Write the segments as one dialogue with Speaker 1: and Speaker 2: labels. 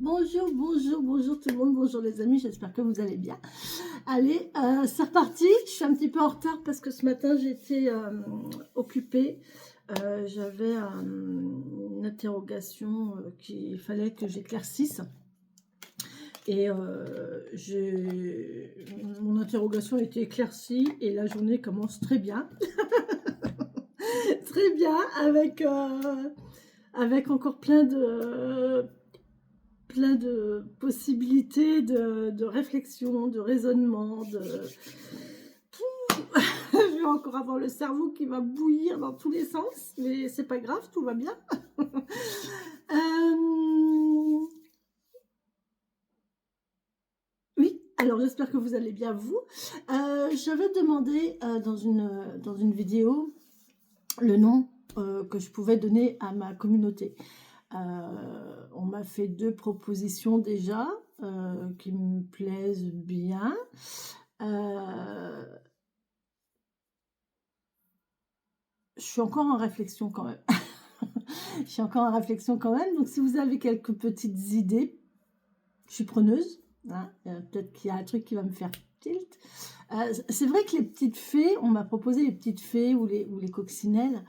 Speaker 1: Bonjour, bonjour, bonjour tout le monde, bonjour les amis, j'espère que vous allez bien. Allez, c'est reparti, je suis un petit peu en retard parce que ce matin j'étais occupée. J'avais une interrogation qu'il fallait que j'éclaircisse. Et mon interrogation a été éclaircie et la journée commence très bien. Très bien, avec encore plein de possibilités de réflexion, de raisonnement, je vais encore avoir le cerveau qui va bouillir dans tous les sens, mais c'est pas grave, tout va bien. Oui, alors j'espère que vous allez bien, vous. J'avais demandé dans une vidéo le nom que je pouvais donner à ma communauté. On m'a fait 2 propositions déjà, qui me plaisent bien. Je suis encore en réflexion quand même. Je suis encore en réflexion quand même, donc si vous avez quelques petites idées, je suis preneuse, hein. Peut-être qu'il y a un truc qui va me faire tilt. C'est vrai que les petites fées, on m'a proposé les petites fées ou les coccinelles.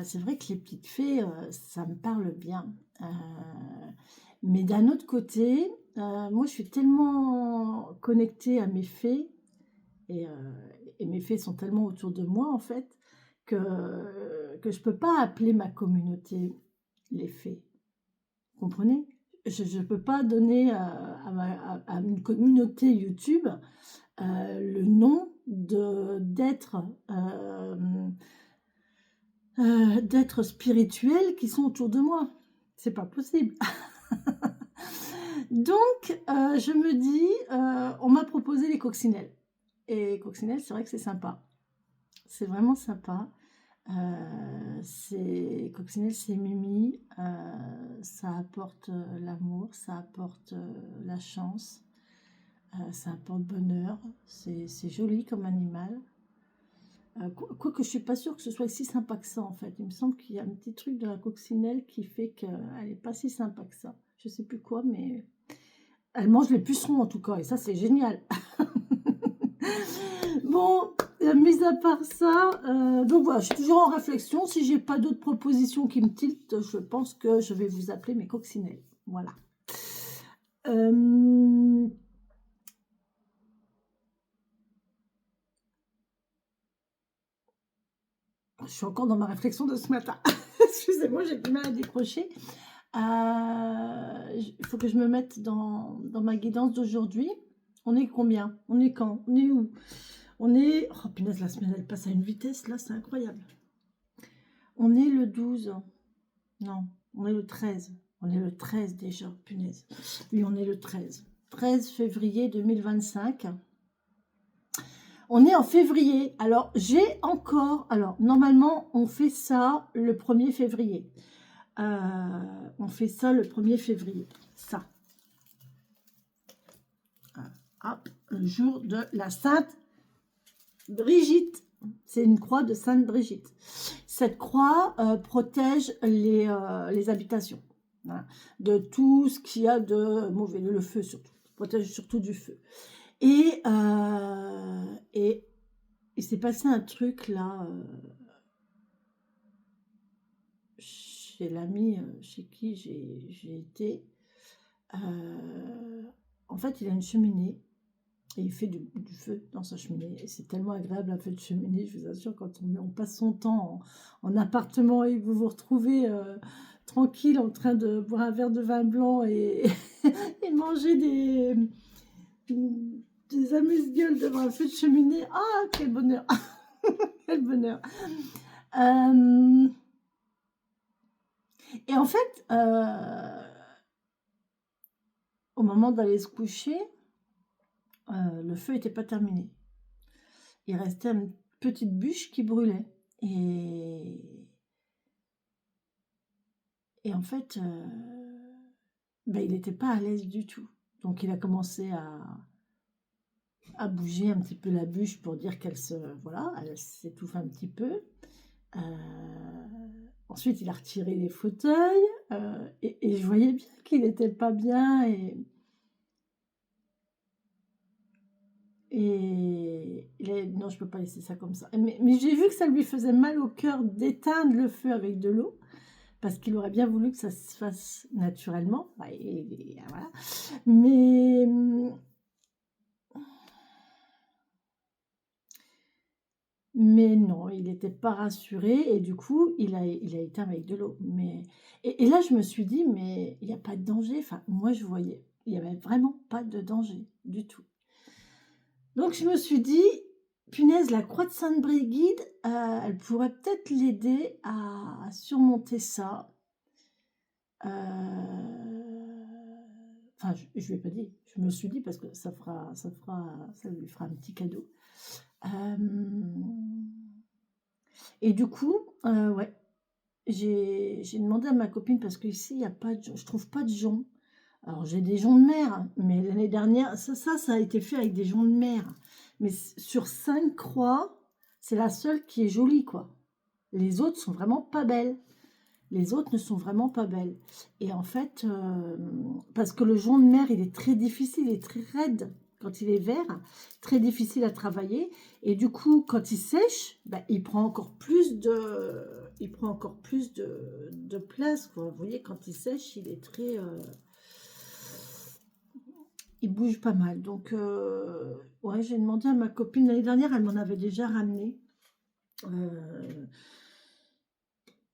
Speaker 1: C'est vrai que les petites fées, ça me parle bien. Mais d'un autre côté, moi, je suis tellement connectée à mes fées et, et mes fées sont tellement autour de moi, en fait, que je ne peux pas appeler ma communauté les fées. Vous comprenez? Je ne peux pas donner à une communauté YouTube le nom d'être spirituels qui sont autour de moi. C'est pas possible. Donc, je me dis, on m'a proposé les coccinelles. Et coccinelles, c'est vrai que c'est sympa. C'est vraiment sympa. Coccinelle, c'est Mimi. Ça apporte l'amour, ça apporte la chance, ça apporte bonheur. C'est joli comme animal. Quoique je suis pas sûre que ce soit si sympa que ça en fait. Il me semble qu'il y a un petit truc de la coccinelle qui fait qu'elle n'est pas si sympa que ça. Je sais plus quoi, mais elle mange les pucerons en tout cas, et ça c'est génial. Bon, mis à part ça, donc voilà, je suis toujours en réflexion. Si j'ai pas d'autres propositions qui me tiltent, je pense que je vais vous appeler mes coccinelles. Voilà. Je suis encore dans ma réflexion de ce matin. Excusez-moi, j'ai du mal à décrocher. Il faut que je me mette dans ma guidance d'aujourd'hui. On est combien? On est quand? On est où? On est... Oh punaise, la semaine elle passe à une vitesse, là c'est incroyable. On est le 12. Non, on est le 13. On est le 13 déjà, punaise. Oui, on est le 13. 13 février 2025. On est en février. Alors, j'ai encore... Alors, normalement, on fait ça le 1er février. On fait ça le 1er février. Ça. Hop, le jour de la Sainte Brigitte. C'est une croix de Sainte Brigitte. Cette croix protège les habitations, hein, de tout ce qu'il y a de mauvais, le feu surtout. Protège surtout du feu. Et il s'est passé un truc là, chez l'ami chez qui j'ai été. En fait, il a une cheminée. Et il fait du feu dans sa cheminée. Et c'est tellement agréable un feu de cheminée, je vous assure, quand on passe son temps en appartement et que vous vous retrouvez tranquille en train de boire un verre de vin blanc et, et manger des amuse-gueules devant un feu de cheminée. Ah, quel bonheur! Quel bonheur! Et en fait, au moment d'aller se coucher, le feu n'était pas terminé. Il restait une petite bûche qui brûlait. Et en fait, il n'était pas à l'aise du tout. Donc il a commencé à bouger un petit peu la bûche pour dire qu'elle elle s'étouffe un petit peu. Ensuite, il a retiré les fauteuils. et je voyais bien qu'il n'était pas bien. Non, je peux pas laisser ça comme ça. Mais j'ai vu que ça lui faisait mal au cœur d'éteindre le feu avec de l'eau, parce qu'il aurait bien voulu que ça se fasse naturellement. Voilà. Mais, mais non, il n'était pas rassuré et du coup, il a éteint avec de l'eau. Et là, je me suis dit, mais il n'y a pas de danger. Enfin, moi, je voyais, il n'y avait vraiment pas de danger du tout. Donc, je me suis dit, punaise, la croix de Sainte-Brigide, elle pourrait peut-être l'aider à surmonter ça. Enfin, je ne lui ai pas dit, je me suis dit parce que ça lui fera un petit cadeau. Et du coup, ouais, j'ai demandé à ma copine parce qu'ici, il n'y a pas de, je trouve pas de jonc. Alors, j'ai des joncs de mer, hein, mais l'année dernière, ça a été fait avec des joncs de mer. Mais sur 5 croix, c'est la seule qui est jolie, quoi. Les autres sont vraiment pas belles. Les autres ne sont vraiment pas belles. Et en fait, parce que le jonc de mer, il est très difficile, il est très raide quand il est vert, très difficile à travailler. Et du coup, quand il sèche, bah, il prend encore plus de place, quoi. Vous voyez, quand il sèche, il est très... il bouge pas mal. Donc, ouais, j'ai demandé à ma copine l'année dernière, elle m'en avait déjà ramené.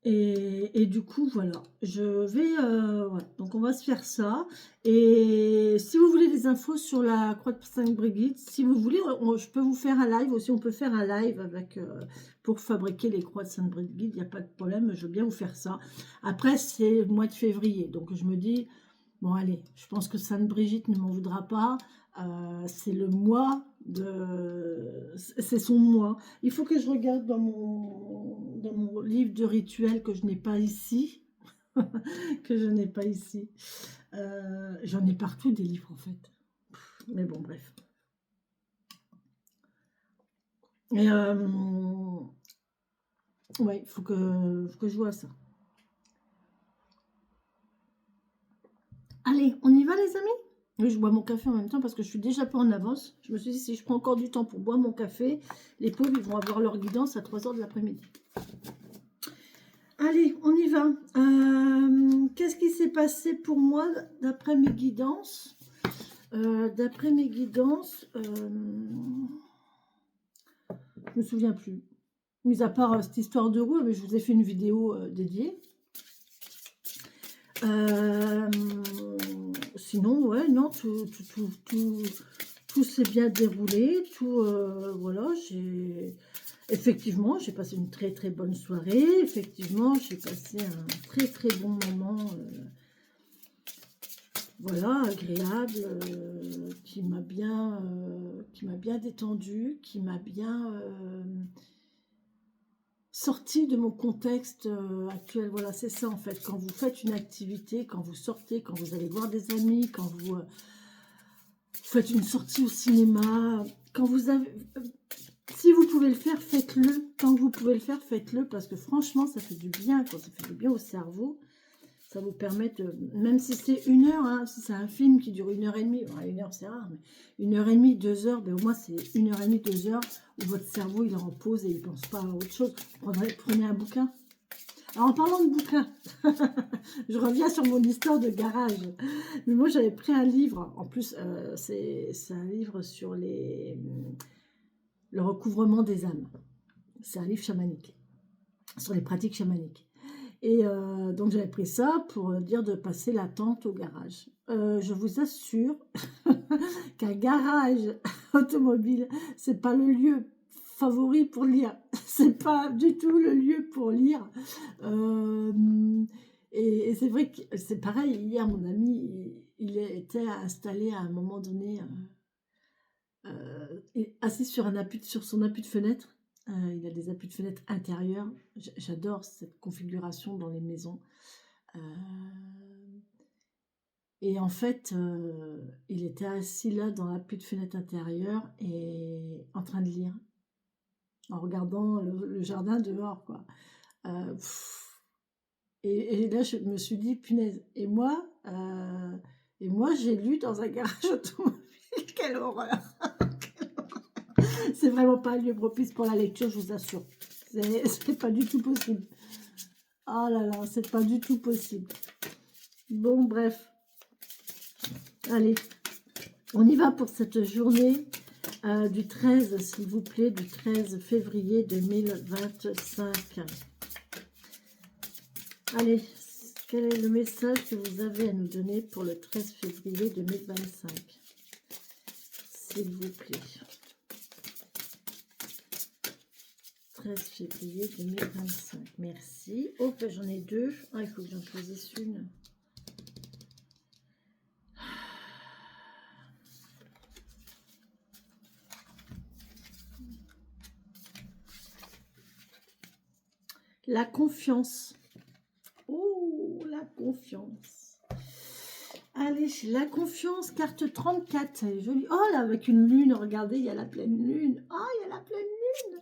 Speaker 1: Et du coup, voilà, je vais, ouais, donc on va se faire ça. Et si vous voulez des infos sur la croix de Sainte-Brigide, si vous voulez, je peux vous faire un live aussi. On peut faire un live avec, pour fabriquer les croix de Sainte-Brigide, il n'y a pas de problème, je veux bien vous faire ça. Après, c'est le mois de février, donc je me dis, bon, allez, je pense que Sainte-Brigitte ne m'en voudra pas. C'est le mois de... C'est son mois. Il faut que je regarde dans mon livre de rituels que je n'ai pas ici. Que je n'ai pas ici. J'en ai partout des livres, en fait. Mais bon, bref. Et ouais, faut que je vois ça. Allez, on y va, les amis? Oui, je bois mon café en même temps parce que je suis déjà pas en avance. Je me suis dit, si je prends encore du temps pour boire mon café, les pauvres, ils vont avoir leur guidance à 3 h de l'après-midi. Allez, on y va. Qu'est-ce qui s'est passé pour moi d'après mes guidances? D'après mes guidances, je me souviens plus. Mis à part cette histoire de roue, mais je vous ai fait une vidéo dédiée. Sinon, ouais, non, tout s'est bien déroulé. Voilà, effectivement, j'ai passé une très très bonne soirée. Effectivement, j'ai passé un très très bon moment. Voilà, agréable, qui m'a bien détendu, qui m'a bien sorti de mon contexte actuel. Voilà, c'est ça en fait. Quand vous faites une activité, quand vous sortez, quand vous allez voir des amis, quand vous faites une sortie au cinéma, quand vous avez... Si vous pouvez le faire, faites-le. Tant que vous pouvez le faire, faites-le. Parce que franchement, ça fait du bien. Quoi. Ça fait du bien au cerveau. Ça vous permet de... Même si c'est 1 heure, hein, si c'est un film qui dure 1 h 30, bon, 1 heure c'est rare, mais 1 h 30, 2 heures, ben au moins c'est 1 h 30, 2 heures où votre cerveau il est en pause et il ne pense pas à autre chose. Prenez un bouquin. Alors en parlant de bouquin, je reviens sur mon histoire de garage. Mais moi j'avais pris un livre, en plus c'est un livre sur le recouvrement des âmes. C'est un livre chamanique, sur les pratiques chamaniques. Et donc j'avais pris ça pour dire de passer la tente au garage. Je vous assure qu'un garage automobile, c'est pas le lieu favori pour lire. C'est pas du tout le lieu pour lire. Et c'est vrai que c'est pareil. Hier, mon ami, il était installé à un moment donné, assis sur son appui de fenêtre. Il a des appuis de fenêtre intérieurs. J'adore cette configuration dans les maisons. Et en fait, il était assis là dans l'appui de fenêtre intérieur et en train de lire, en regardant le jardin dehors, quoi. Et là, je me suis dit, punaise. Et moi, j'ai lu dans un garage automobile. Quelle horreur! C'est vraiment pas un lieu propice pour la lecture, je vous assure. C'est pas du tout possible. Oh là là, c'est pas du tout possible. Bon, bref. Allez, on y va pour cette journée du 13, s'il vous plaît, du 13 février 2025. Allez, quel est le message que vous avez à nous donner pour le 13 février 2025? S'il vous plaît. 13 février 2025. Merci. Oh, ben, j'en ai deux. Ah, il faut que j'en choisisse une. La confiance. Oh, la confiance. Allez, la confiance, carte 34. Elle est jolie. Oh, là, avec une lune, regardez, il y a la pleine lune. Oh, il y a la pleine lune.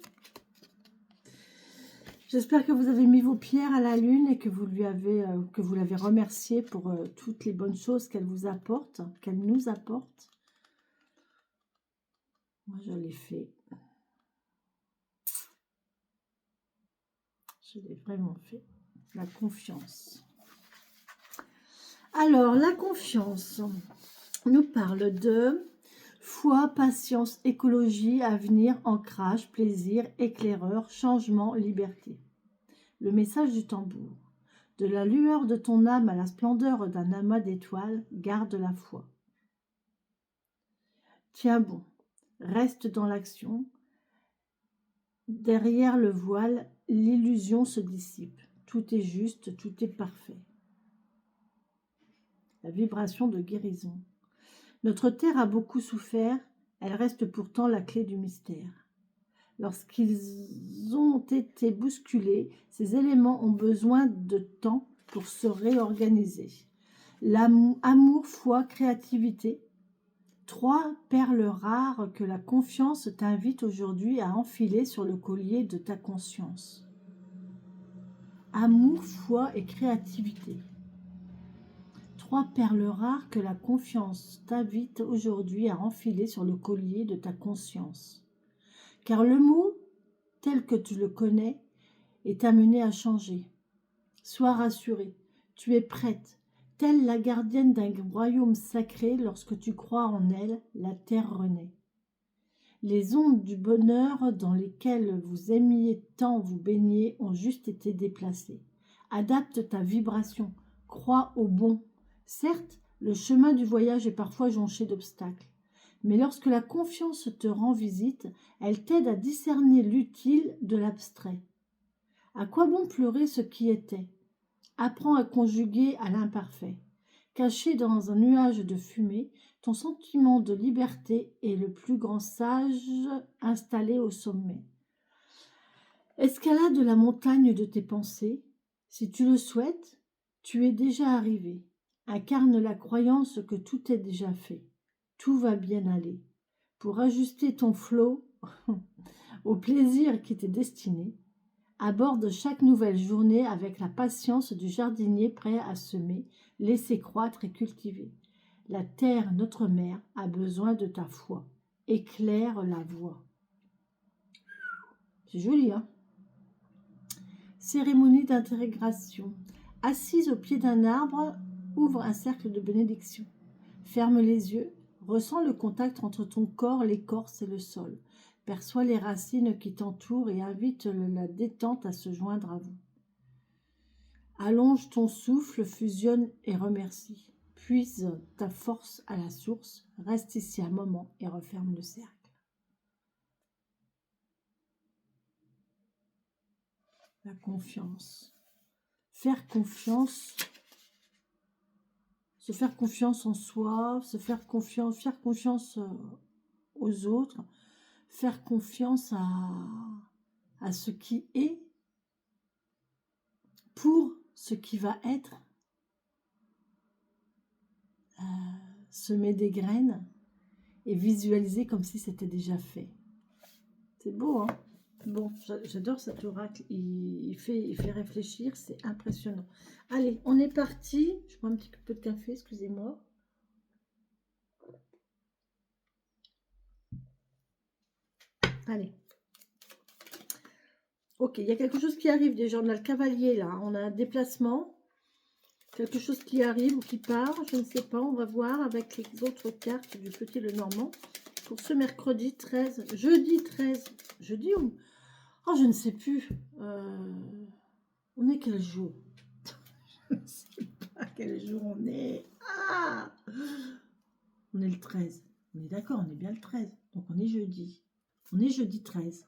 Speaker 1: J'espère que vous avez mis vos pierres à la lune et que vous l'avez remerciée pour toutes les bonnes choses qu'elle vous apporte, qu'elle nous apporte. Moi, je l'ai fait. Je l'ai vraiment fait. La confiance. Alors, la confiance nous parle de foi, patience, écologie, avenir, ancrage, plaisir, éclaireur, changement, liberté. Le message du tambour. De la lueur de ton âme à la splendeur d'un amas d'étoiles, garde la foi. Tiens bon, reste dans l'action. Derrière le voile, l'illusion se dissipe. Tout est juste, tout est parfait. La vibration de guérison. Notre terre a beaucoup souffert, elle reste pourtant la clé du mystère. Lorsqu'ils ont été bousculés, ces éléments ont besoin de temps pour se réorganiser. Amour, foi, créativité. 3 perles rares que la confiance t'invite aujourd'hui à enfiler sur le collier de ta conscience. Amour, foi et créativité. 3 perles rares que la confiance t'invite aujourd'hui à enfiler sur le collier de ta conscience. Car le mot, tel que tu le connais, est amené à changer. Sois rassurée, tu es prête. Telle la gardienne d'un royaume sacré, lorsque tu crois en elle, la terre renaît. Les ondes du bonheur dans lesquelles vous aimiez tant vous baigner ont juste été déplacées. Adapte ta vibration, crois au bon. Certes, le chemin du voyage est parfois jonché d'obstacles, mais lorsque la confiance te rend visite, elle t'aide à discerner l'utile de l'abstrait. À quoi bon pleurer ce qui était? Apprends à conjuguer à l'imparfait. Caché dans un nuage de fumée, ton sentiment de liberté est le plus grand sage installé au sommet. Escalade la montagne de tes pensées. Si tu le souhaites, tu es déjà arrivé. Incarne la croyance que tout est déjà fait. Tout va bien aller. Pour ajuster ton flot au plaisir qui t'est destiné, aborde chaque nouvelle journée avec la patience du jardinier prêt à semer, laisser croître et cultiver. La terre, notre mère, a besoin de ta foi. Éclaire la voie. C'est joli, hein? Cérémonie d'intégration. Assise au pied d'un arbre, ouvre un cercle de bénédiction. Ferme les yeux, ressens le contact entre ton corps, l'écorce et le sol. Perçois les racines qui t'entourent et invite la détente à se joindre à vous. Allonge ton souffle, fusionne et remercie. Puise ta force à la source. Reste ici un moment et referme le cercle. La confiance. Faire confiance. Se faire confiance en soi. Se faire confiance aux autres. Faire confiance à ce qui est pour ce qui va être. Semer des graines et visualiser comme si c'était déjà fait. C'est beau, hein? Bon, j'adore cet oracle. Il fait réfléchir, c'est impressionnant. Allez, on est parti. Je prends un petit peu de café, excusez-moi. Allez. Ok, il y a quelque chose qui arrive déjà. On a le cavalier là. On a un déplacement. Quelque chose qui arrive ou qui part. Je ne sais pas. On va voir avec les autres cartes du Petit Lenormand. Pour ce mercredi 13. Jeudi 13. Jeudi ou... Oh, je ne sais plus. On est quel jour? Je ne sais pas quel jour on est. Ah, on est le 13. On est d'accord, on est bien le 13. Donc on est jeudi. On est jeudi 13.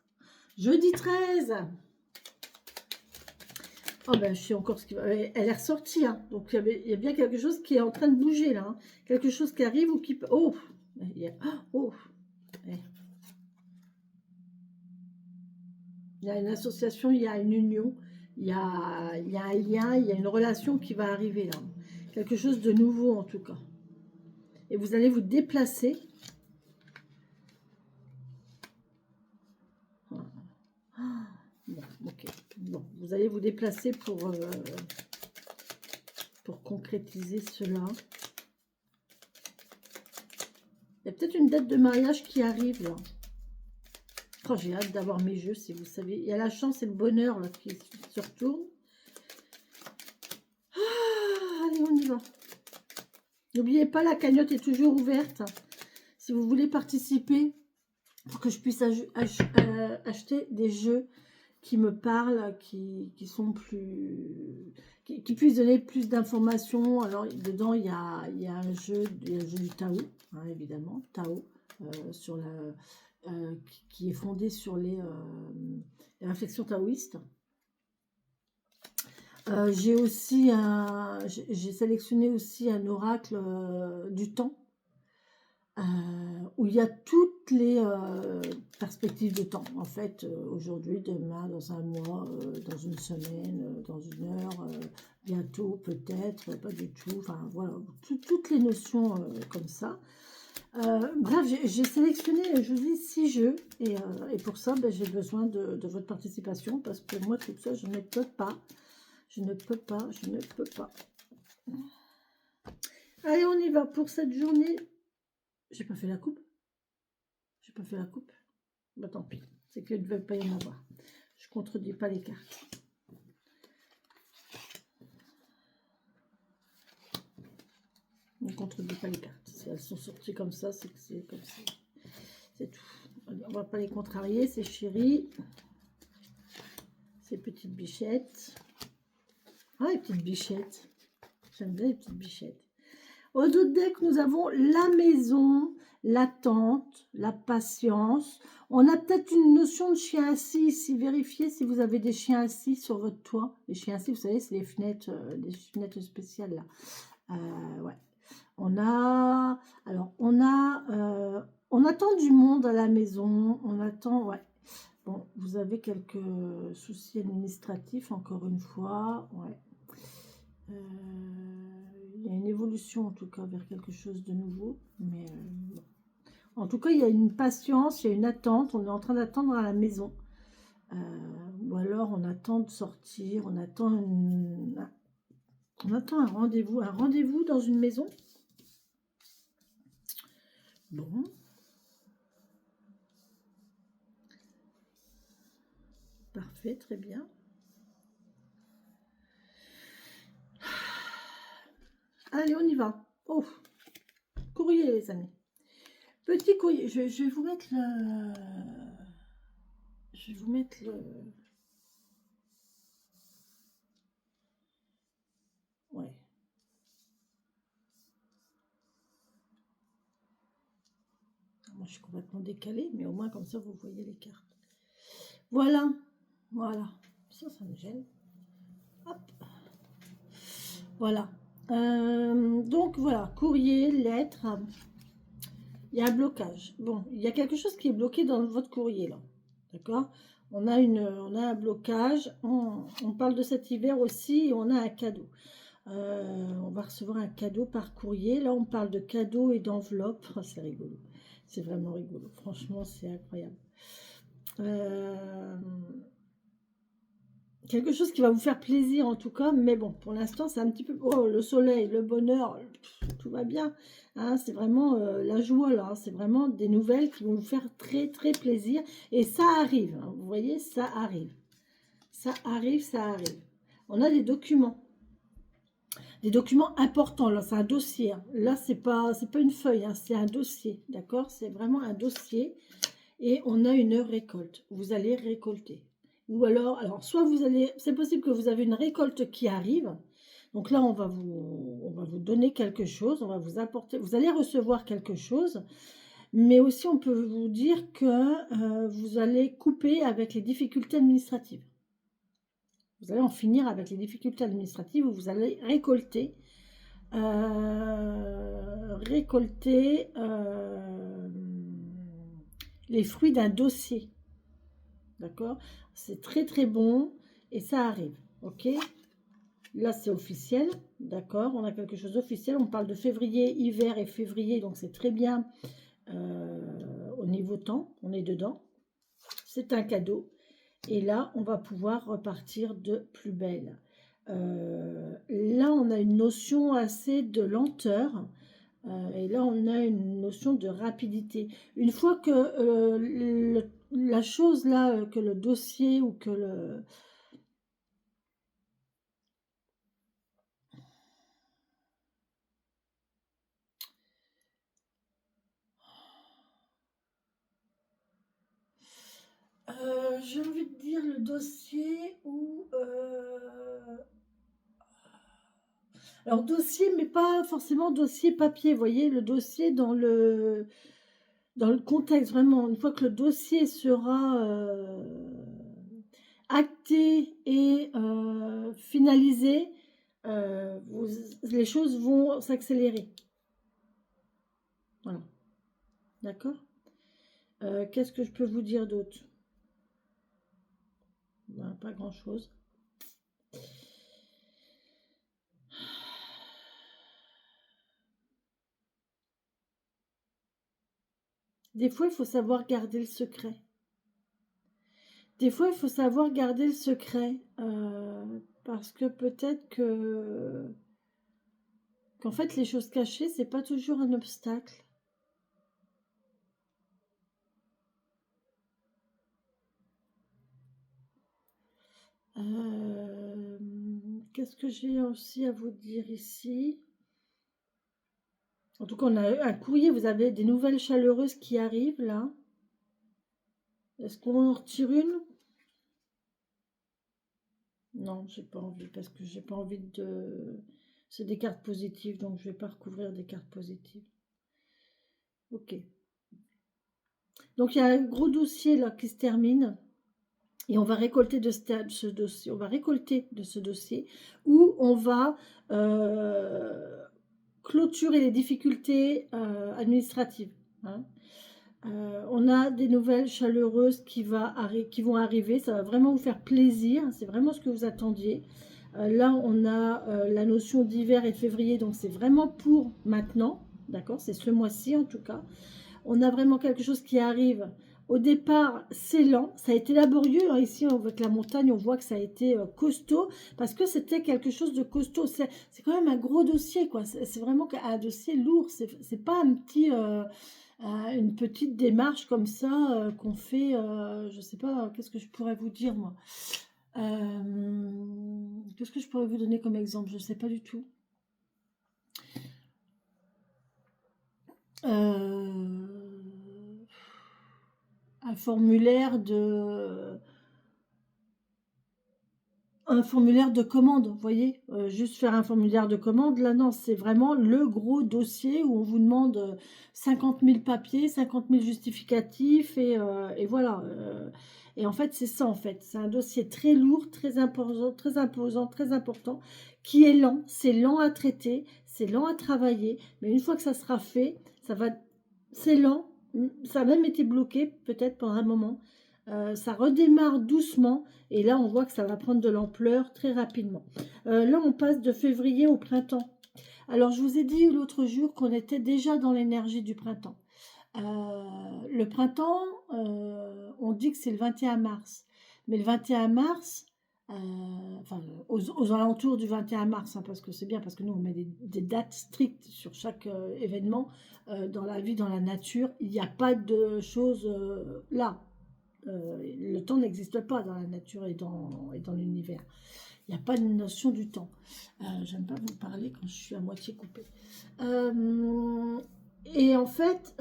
Speaker 1: Jeudi 13. Oh ben, je sais encore ce qui va... Elle est ressortie. Hein. Donc il y a bien quelque chose qui est en train de bouger là. Hein. Quelque chose qui arrive ou qui... Oh, oh. Il y a une association, il y a une union, il y a un lien, il y a une relation qui va arriver là. Quelque chose de nouveau en tout cas. Et vous allez vous déplacer. Bon, ok. Bon, vous allez vous déplacer pour concrétiser cela. Il y a peut-être une date de mariage qui arrive là. Oh, j'ai hâte d'avoir mes jeux, si vous savez. Il y a la chance et le bonheur là, qui se retournent. Ah, allez, on y va. N'oubliez pas, la cagnotte est toujours ouverte. Si vous voulez participer, pour que je puisse acheter des jeux qui me parlent, qui sont plus... qui puissent donner plus d'informations. Alors, dedans, il y a un jeu du Tao, hein, évidemment, Tao, sur qui est fondé sur les réflexions taoïstes. J'ai aussi j'ai sélectionné aussi un oracle du temps, où il y a toutes les perspectives de temps, en fait, aujourd'hui, demain, dans un mois, dans une semaine, dans une heure, bientôt, peut-être, pas du tout, enfin voilà, toutes les notions comme ça. Bref, j'ai sélectionné, je vous dis, 6 jeux, et pour ça, ben, j'ai besoin de votre participation, parce que moi, toute seule, je ne peux pas. Je ne peux pas, je ne peux pas. Allez, on y va pour cette journée. J'ai pas fait la coupe. J'ai pas fait la coupe. Bah tant pis, c'est qu'il ne veut pas y en avoir. Je contredis pas les cartes. Je ne contredis pas les cartes. Si elles sont sorties comme ça, c'est que c'est comme ça. C'est tout. Allez, on va pas les contrarier, ces chéris. Ces petites bichettes. Ah, les petites bichettes. J'aime bien les petites bichettes. Au dos de deck, nous avons la maison, l'attente, la patience. On a peut-être une notion de chien assis ici. Vérifiez si vous avez des chiens assis sur votre toit. Les chiens assis, vous savez, c'est les fenêtres spéciales là. Ouais. On attend du monde à la maison. On attend, ouais. Bon, vous avez quelques soucis administratifs, encore une fois. Ouais. Il y a une évolution en tout cas vers quelque chose de nouveau, mais bon. En tout cas il y a une patience, il y a une attente, on est en train d'attendre à la maison, ou alors on attend de sortir, on attend un rendez-vous dans une maison. Bon, parfait, très bien. Allez, on y va. Oh, courrier les amis. Petit courrier, je vais vous mettre le... Ouais. Moi, je suis complètement décalée, mais au moins, comme ça, vous voyez les cartes. Voilà. Voilà. Ça me gêne. Hop. Voilà. Donc, voilà. Courrier, lettre. Il y a un blocage. Bon, il y a quelque chose qui est bloqué dans votre courrier, là. D'accord? On a un blocage. On parle de cet hiver aussi et on a un cadeau. On va recevoir un cadeau par courrier. Là, on parle de cadeau et d'enveloppe. Oh, c'est rigolo. C'est vraiment rigolo. Franchement, c'est incroyable. Euh, quelque chose qui va vous faire plaisir en tout cas, mais bon, pour l'instant, c'est un petit peu... Oh, le soleil, le bonheur, tout va bien. Hein, c'est vraiment la joie, là. C'est vraiment des nouvelles qui vont vous faire très, très plaisir. Et ça arrive, hein, vous voyez, ça arrive. Ça arrive, ça arrive. On a des documents. Des documents importants, là, c'est un dossier. Hein. Là, c'est pas une feuille, hein, c'est un dossier, d'accord? C'est vraiment un dossier. Et on a une récolte. Vous allez récolter. Ou alors soit vous allez, c'est possible que vous avez une récolte qui arrive. Donc là, on va vous donner quelque chose, on va vous apporter, vous allez recevoir quelque chose. Mais aussi, on peut vous dire que vous allez couper avec les difficultés administratives. Vous allez en finir avec les difficultés administratives où vous allez récolter, récolter les fruits d'un dossier. D'accord? C'est très très bon et ça arrive. Ok? Là, c'est officiel. D'accord? On a quelque chose d'officiel. On parle de février, hiver et février. Donc, c'est très bien au niveau temps. On est dedans. C'est un cadeau. Et là, on va pouvoir repartir de plus belle. Là, on a une notion assez de lenteur. Et là, on a une notion de rapidité. Une fois que la chose là, que le dossier ou que le... j'ai envie de dire le dossier ou... alors, dossier, mais pas forcément dossier papier, vous voyez, le dossier dans le contexte, vraiment. Une fois que le dossier sera acté et finalisé, les choses vont s'accélérer. Voilà. D'accord? Qu'est-ce que je peux vous dire d'autre? Ben, pas grand-chose. Des fois, il faut savoir garder le secret. Des fois, il faut savoir garder le secret. Parce que peut-être qu'en fait, les choses cachées, c'est pas toujours un obstacle. Qu'est-ce que j'ai aussi à vous dire ici? En tout cas, on a un courrier, vous avez des nouvelles chaleureuses qui arrivent là. Est-ce qu'on en retire une? Non, j'ai pas envie parce que j'ai pas envie de... C'est des cartes positives, donc je vais pas recouvrir des cartes positives. Ok. Donc il y a un gros dossier là qui se termine. Et on va récolter de ce dossier, on va récolter de ce dossier où on va clôturer les difficultés administratives. Hein. On a des nouvelles chaleureuses qui vont arriver, ça va vraiment vous faire plaisir, c'est vraiment ce que vous attendiez. Là, on a la notion d'hiver et de février, donc c'est vraiment pour maintenant, d'accord? C'est ce mois-ci en tout cas. On a vraiment quelque chose qui arrive. Au départ, c'est lent, ça a été laborieux. Hein. Ici, avec la montagne, on voit que ça a été costaud parce que c'était quelque chose de costaud. C'est quand même un gros dossier, quoi. C'est vraiment un dossier lourd. C'est pas un petit, une petite démarche comme ça qu'on fait. Je sais pas, qu'est-ce que je pourrais vous dire, moi. Qu'est-ce que je pourrais vous donner comme exemple? Je ne sais pas du tout. Un formulaire de commande, vous voyez, juste faire un formulaire de commande, là non, c'est vraiment le gros dossier où on vous demande 50 000 papiers, 50 000 justificatifs, et voilà. Et en fait, c'est ça, en fait. C'est un dossier très lourd, très imposant, très important, qui est lent. C'est lent à traiter, c'est lent à travailler, mais une fois que ça sera fait, c'est lent, ça a même été bloqué, peut-être pendant un moment. Ça redémarre doucement, et là, on voit que ça va prendre de l'ampleur très rapidement. Là, on passe de février au printemps. Alors, je vous ai dit l'autre jour qu'on était déjà dans l'énergie du printemps. Le printemps, on dit que c'est le 21 mars. Mais le 21 mars, enfin, aux alentours du 21 mars, hein, parce que c'est bien, parce que nous, on met des dates strictes sur chaque événement dans la vie, dans la nature. Il n'y a pas de choses là. Le temps n'existe pas dans la nature et dans l'univers. Il n'y a pas de notion du temps. J'aime pas vous parler quand je suis à moitié coupée. Et en fait,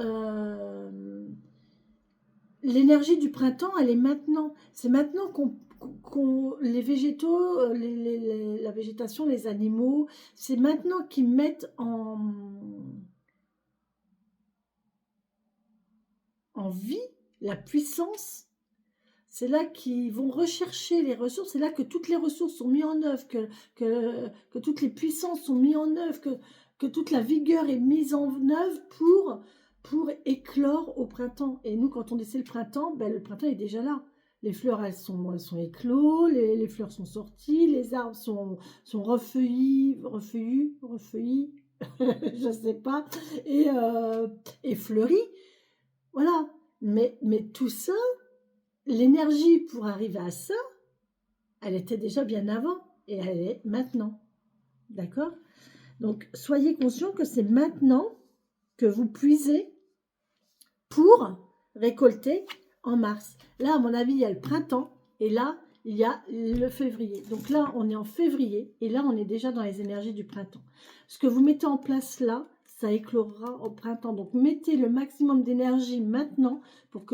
Speaker 1: l'énergie du printemps, elle est maintenant. C'est maintenant les végétaux, la végétation, les animaux, c'est maintenant qu'ils mettent en vie la puissance. C'est là qu'ils vont rechercher les ressources, c'est là que toutes les ressources sont mises en œuvre, que toutes les puissances sont mises en œuvre, que toute la vigueur est mise en œuvre pour éclore au printemps. Et nous, quand on essaie le printemps, ben, le printemps est déjà là. Les fleurs, elles sont éclos, les fleurs sont sorties, les arbres sont refeuillis, je ne sais pas, et fleuris. Voilà. Mais tout ça, l'énergie pour arriver à ça, elle était déjà bien avant et elle est maintenant. D'accord? Donc, soyez conscients que c'est maintenant que vous puisez pour récolter en mars. Là, à mon avis, il y a le printemps et là, il y a le février. Donc là, on est en février et là, on est déjà dans les énergies du printemps. Ce que vous mettez en place là, ça éclorera au printemps. Donc, mettez le maximum d'énergie maintenant pour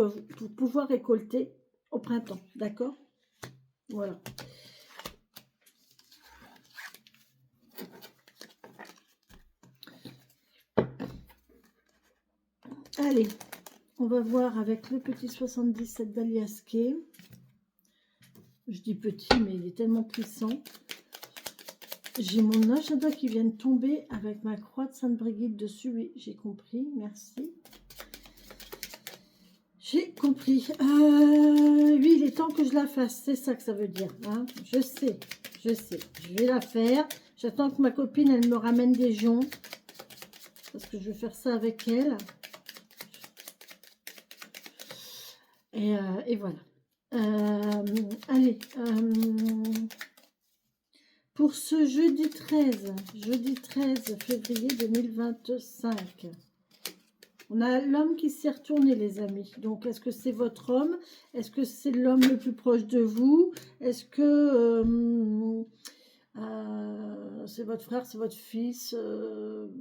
Speaker 1: pouvoir récolter au printemps, d'accord? Voilà. Allez, on va voir avec le petit 77 d'Aliasqué. Je dis petit, mais il est tellement puissant. J'ai mon agenda qui vient de tomber avec ma croix de Sainte-Brigitte dessus. Oui, j'ai compris, merci. J'ai compris. Oui, il est temps que je la fasse. C'est ça que ça veut dire. Hein, je sais. Je vais la faire. J'attends que ma copine, elle me ramène des joncs. Parce que je vais faire ça avec elle. Et voilà. Allez. Pour ce jeudi 13 février 2025. On a l'homme qui s'est retourné, les amis. Donc, est-ce que c'est votre homme? Est-ce que c'est l'homme le plus proche de vous? Est-ce que c'est votre frère, c'est votre fils?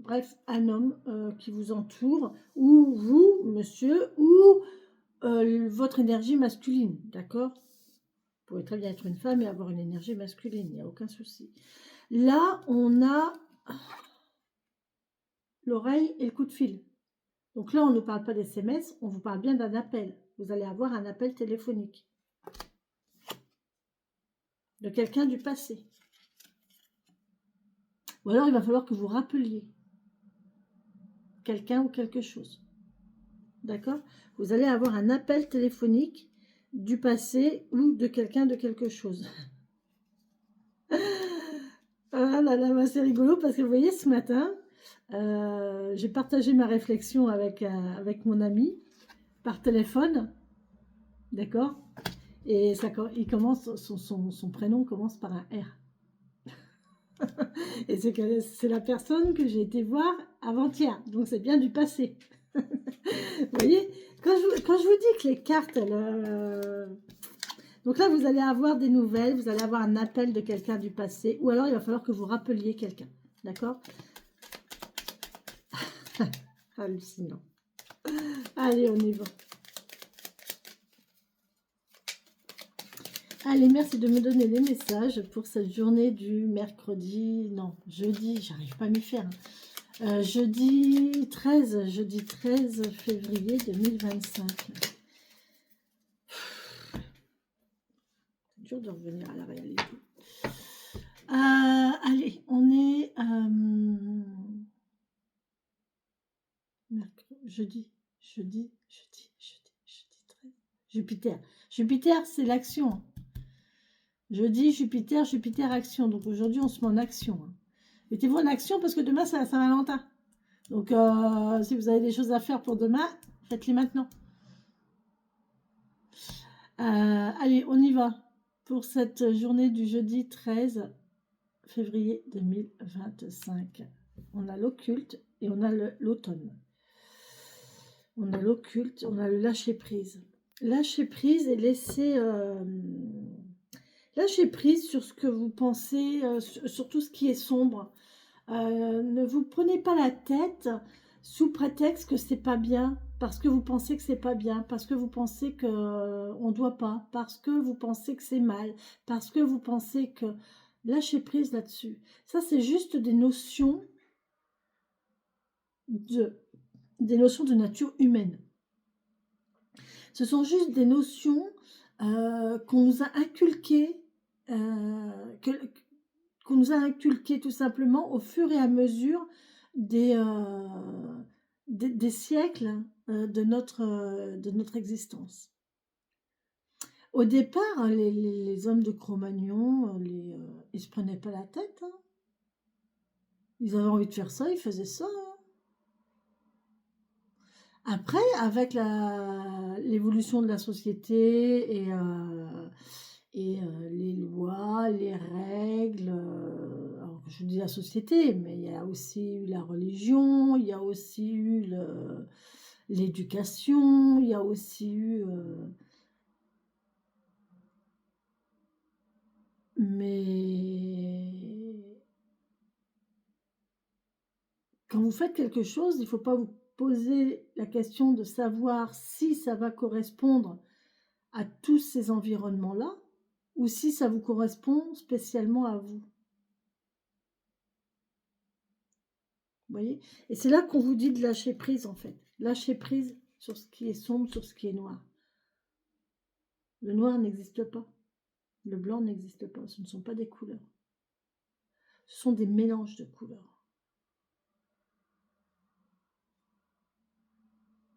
Speaker 1: Bref, un homme qui vous entoure. Ou vous, monsieur, ou votre énergie masculine. D'accord? Vous pouvez très bien être une femme et avoir une énergie masculine. Il n'y a aucun souci. Là, on a l'oreille et le coup de fil. Donc là, on ne nous parle pas d'SMS, on vous parle bien d'un appel. Vous allez avoir un appel téléphonique de quelqu'un du passé. Ou alors, il va falloir que vous rappeliez quelqu'un ou quelque chose. D'accord? Vous allez avoir un appel téléphonique du passé ou de quelqu'un de quelque chose. Ah là là, c'est rigolo parce que vous voyez, ce matin, j'ai partagé ma réflexion avec mon ami par téléphone, d'accord? Et il commence, son prénom commence par un R. Et c'est la personne que j'ai été voir avant-hier, donc c'est bien du passé. Vous voyez, quand je vous dis que les cartes, donc là, vous allez avoir des nouvelles, vous allez avoir un appel de quelqu'un du passé, ou alors il va falloir que vous rappeliez quelqu'un, d'accord? Hallucinant. Allez, on y va. Allez, merci de me donner les messages pour cette journée du mercredi, non, jeudi, j'arrive pas à m'y faire. Jeudi 13 février 2025. C'est dur de revenir à la réalité. Allez, on est jeudi 13. Jupiter. Jupiter, c'est l'action. Jeudi, Jupiter, action. Donc aujourd'hui, on se met en action. Mettez-vous en action parce que demain, c'est la Saint-Valentin. Donc, si vous avez des choses à faire pour demain, Faites-les maintenant. Allez, on y va pour cette journée du jeudi 13 février 2025. On a l'occulte et on a l'automne. On a l'occulte, on a le lâcher-prise. Lâcher prise et laisser... lâcher prise sur ce que vous pensez, sur tout ce qui est sombre. Ne vous prenez pas la tête sous prétexte que c'est pas bien, parce que vous pensez que c'est pas bien, parce que vous pensez que on doit pas, parce que vous pensez que c'est mal, parce que vous pensez que... Lâchez prise là-dessus. Ça, c'est juste des notions de nature humaine. Ce sont juste des notions qu'on nous a inculquées, qu'on nous a inculquées tout simplement au fur et à mesure des siècles de notre existence. Au départ, les hommes de Cro-Magnon, ils se prenaient pas la tête. Hein. Ils avaient envie de faire ça, ils faisaient ça. Hein. Après, avec l'évolution de la société et les lois, les règles, alors je dis la société, mais il y a aussi eu la religion, il y a aussi eu l'éducation, il y a aussi eu... mais quand vous faites quelque chose, il ne faut pas vous poser la question de savoir si ça va correspondre à tous ces environnements-là, ou si ça vous correspond spécialement à vous. Vous voyez? Et c'est là qu'on vous dit de lâcher prise, en fait. Lâcher prise sur ce qui est sombre, sur ce qui est noir. Le noir n'existe pas. Le blanc n'existe pas. Ce ne sont pas des couleurs. Ce sont des mélanges de couleurs.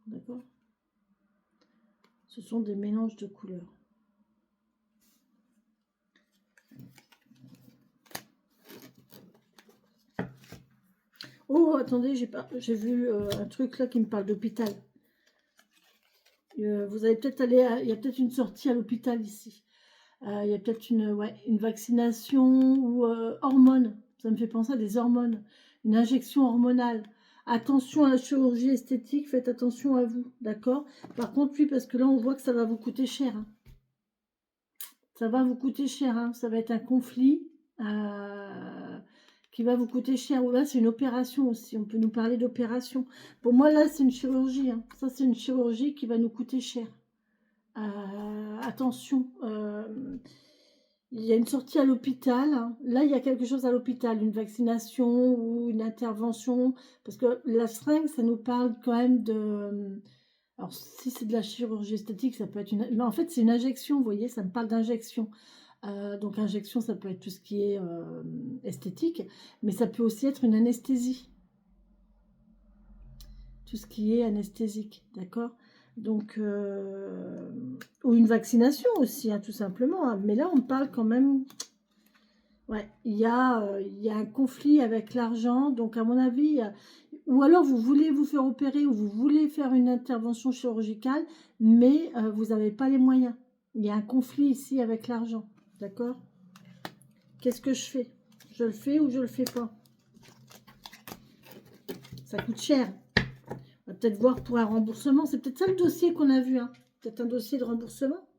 Speaker 1: D'accord? Ce sont des mélanges de couleurs. Oh, attendez, j'ai vu un truc là qui me parle d'hôpital. Vous allez peut-être aller, il y a peut-être une sortie à l'hôpital ici. Il y a peut-être une vaccination ou hormones. Ça me fait penser à des hormones. Une injection hormonale. Attention à la chirurgie esthétique, faites attention à vous, d'accord? Par contre, oui, parce que là, on voit que ça va vous coûter cher. Hein. Ça va vous coûter cher, hein. Ça va être un conflit qui va vous coûter cher. Ou là, c'est une opération aussi. On peut nous parler d'opération. Pour moi, là, c'est une chirurgie. Hein. Ça, c'est une chirurgie qui va nous coûter cher. Attention. Il y a une sortie à l'hôpital. Hein. Là, il y a quelque chose à l'hôpital. Une vaccination ou une intervention. Parce que la seringue, ça nous parle quand même de... Alors, si c'est de la chirurgie esthétique, ça peut être une... Mais en fait, c'est une injection, vous voyez, ça me parle d'injection. Donc, injection, ça peut être tout ce qui est esthétique, mais ça peut aussi être une anesthésie. Tout ce qui est anesthésique, d'accord? Donc, ou une vaccination aussi, hein, tout simplement. Hein. Mais là, on parle quand même... Ouais, il y a un conflit avec l'argent. Donc, à mon avis... Ou alors vous voulez vous faire opérer ou vous voulez faire une intervention chirurgicale, mais vous n'avez pas les moyens. Il y a un conflit ici avec l'argent. D'accord? Qu'est-ce que je fais? Je le fais ou je le fais pas? Ça coûte cher. On va peut-être voir pour un remboursement. C'est peut-être ça le dossier qu'on a vu. Hein. Peut-être un dossier de remboursement.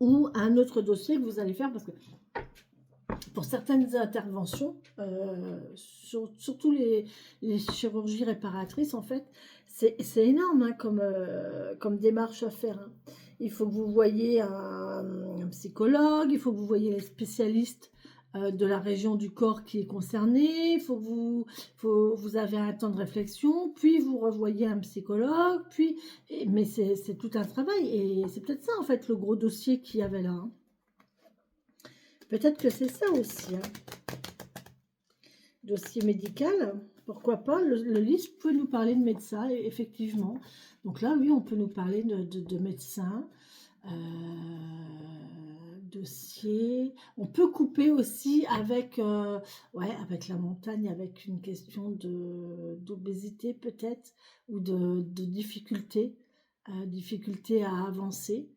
Speaker 1: Ou un autre dossier que vous allez faire parce que pour certaines interventions, surtout les chirurgies réparatrices, en fait, c'est énorme hein, comme démarche à faire. Hein. Il faut que vous voyez un psychologue, il faut que vous voyez les spécialistes de la région du corps qui est concernée, il faut que vous avez un temps de réflexion, puis vous revoyez un psychologue, mais c'est tout un travail, et c'est peut-être ça, en fait, le gros dossier qu'il y avait là. Hein. Peut-être que c'est ça aussi. Hein. Dossier médical, pourquoi pas. Le livre peut nous parler de médecin, effectivement. Donc là, oui, on peut nous parler de médecin, dossier. On peut couper aussi avec, ouais, avec la montagne, avec une question d'obésité peut-être, ou de difficulté, difficulté à avancer.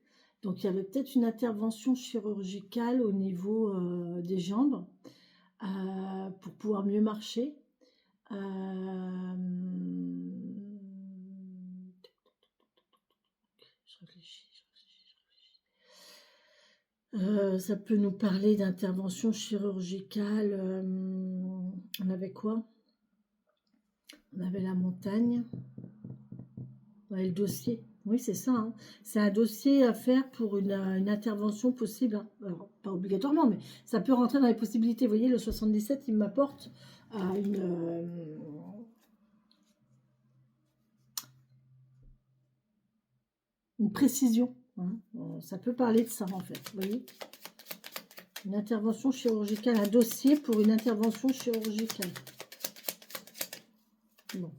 Speaker 1: Donc il y avait peut-être une intervention chirurgicale au niveau des jambes pour pouvoir mieux marcher. Je réfléchis, je réfléchis. Ça peut nous parler d'intervention chirurgicale. On avait quoi? On avait la montagne. Ouais, le dossier. Oui, c'est ça, hein. C'est un dossier à faire pour une intervention possible, hein. Alors, pas obligatoirement, mais ça peut rentrer dans les possibilités. Vous voyez, le 77, il m'apporte une précision, hein. Ça peut parler de ça, en fait. Vous voyez, une intervention chirurgicale, un dossier pour une intervention chirurgicale. Bon.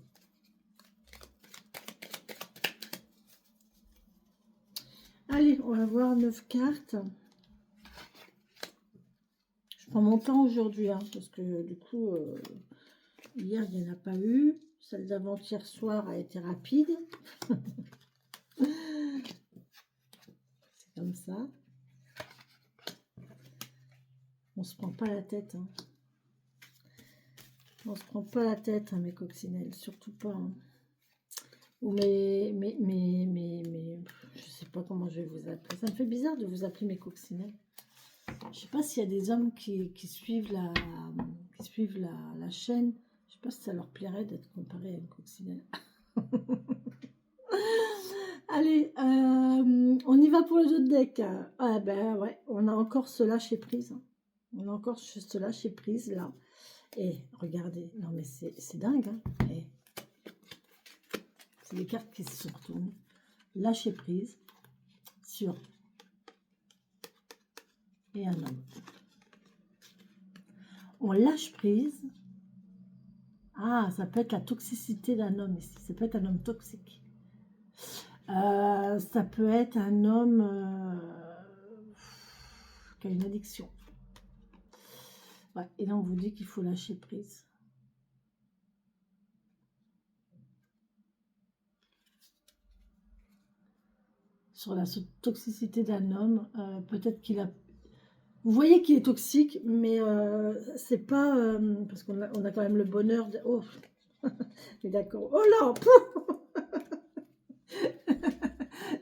Speaker 1: Allez, on va voir 9 cartes. Je prends mon temps aujourd'hui, hein, parce que du coup, hier, il n'y en a pas eu. Celle d'avant-hier soir a été rapide. C'est comme ça. On se prend pas la tête, hein. On se prend pas la tête, hein, mes coccinelles, surtout pas, hein. Ou je sais pas comment je vais vous appeler. Ça me fait bizarre de vous appeler mes coccinelles. Je sais pas s'il y a des hommes qui suivent la chaîne. Je sais pas si ça leur plairait d'être comparé à une coccinelle. Allez, on y va pour le jeu de deck. Ah ben ouais, on a encore ce lâcher prise, hein. On a encore ce lâcher prise là. Et regardez, non mais c'est dingue, hein. Et c'est des cartes qui se retournent. Lâcher prise sur et un homme. On lâche prise. Ah, ça peut être la toxicité d'un homme ici. Ça peut être un homme toxique. Ça peut être un homme qui a une addiction. Ouais, et là, on vous dit qu'il faut lâcher prise. Sur la toxicité d'un homme, peut-être qu'il a... Vous voyez qu'il est toxique, mais c'est pas... parce qu'on a quand même le bonheur de... Oh, mais d'accord. Oh là.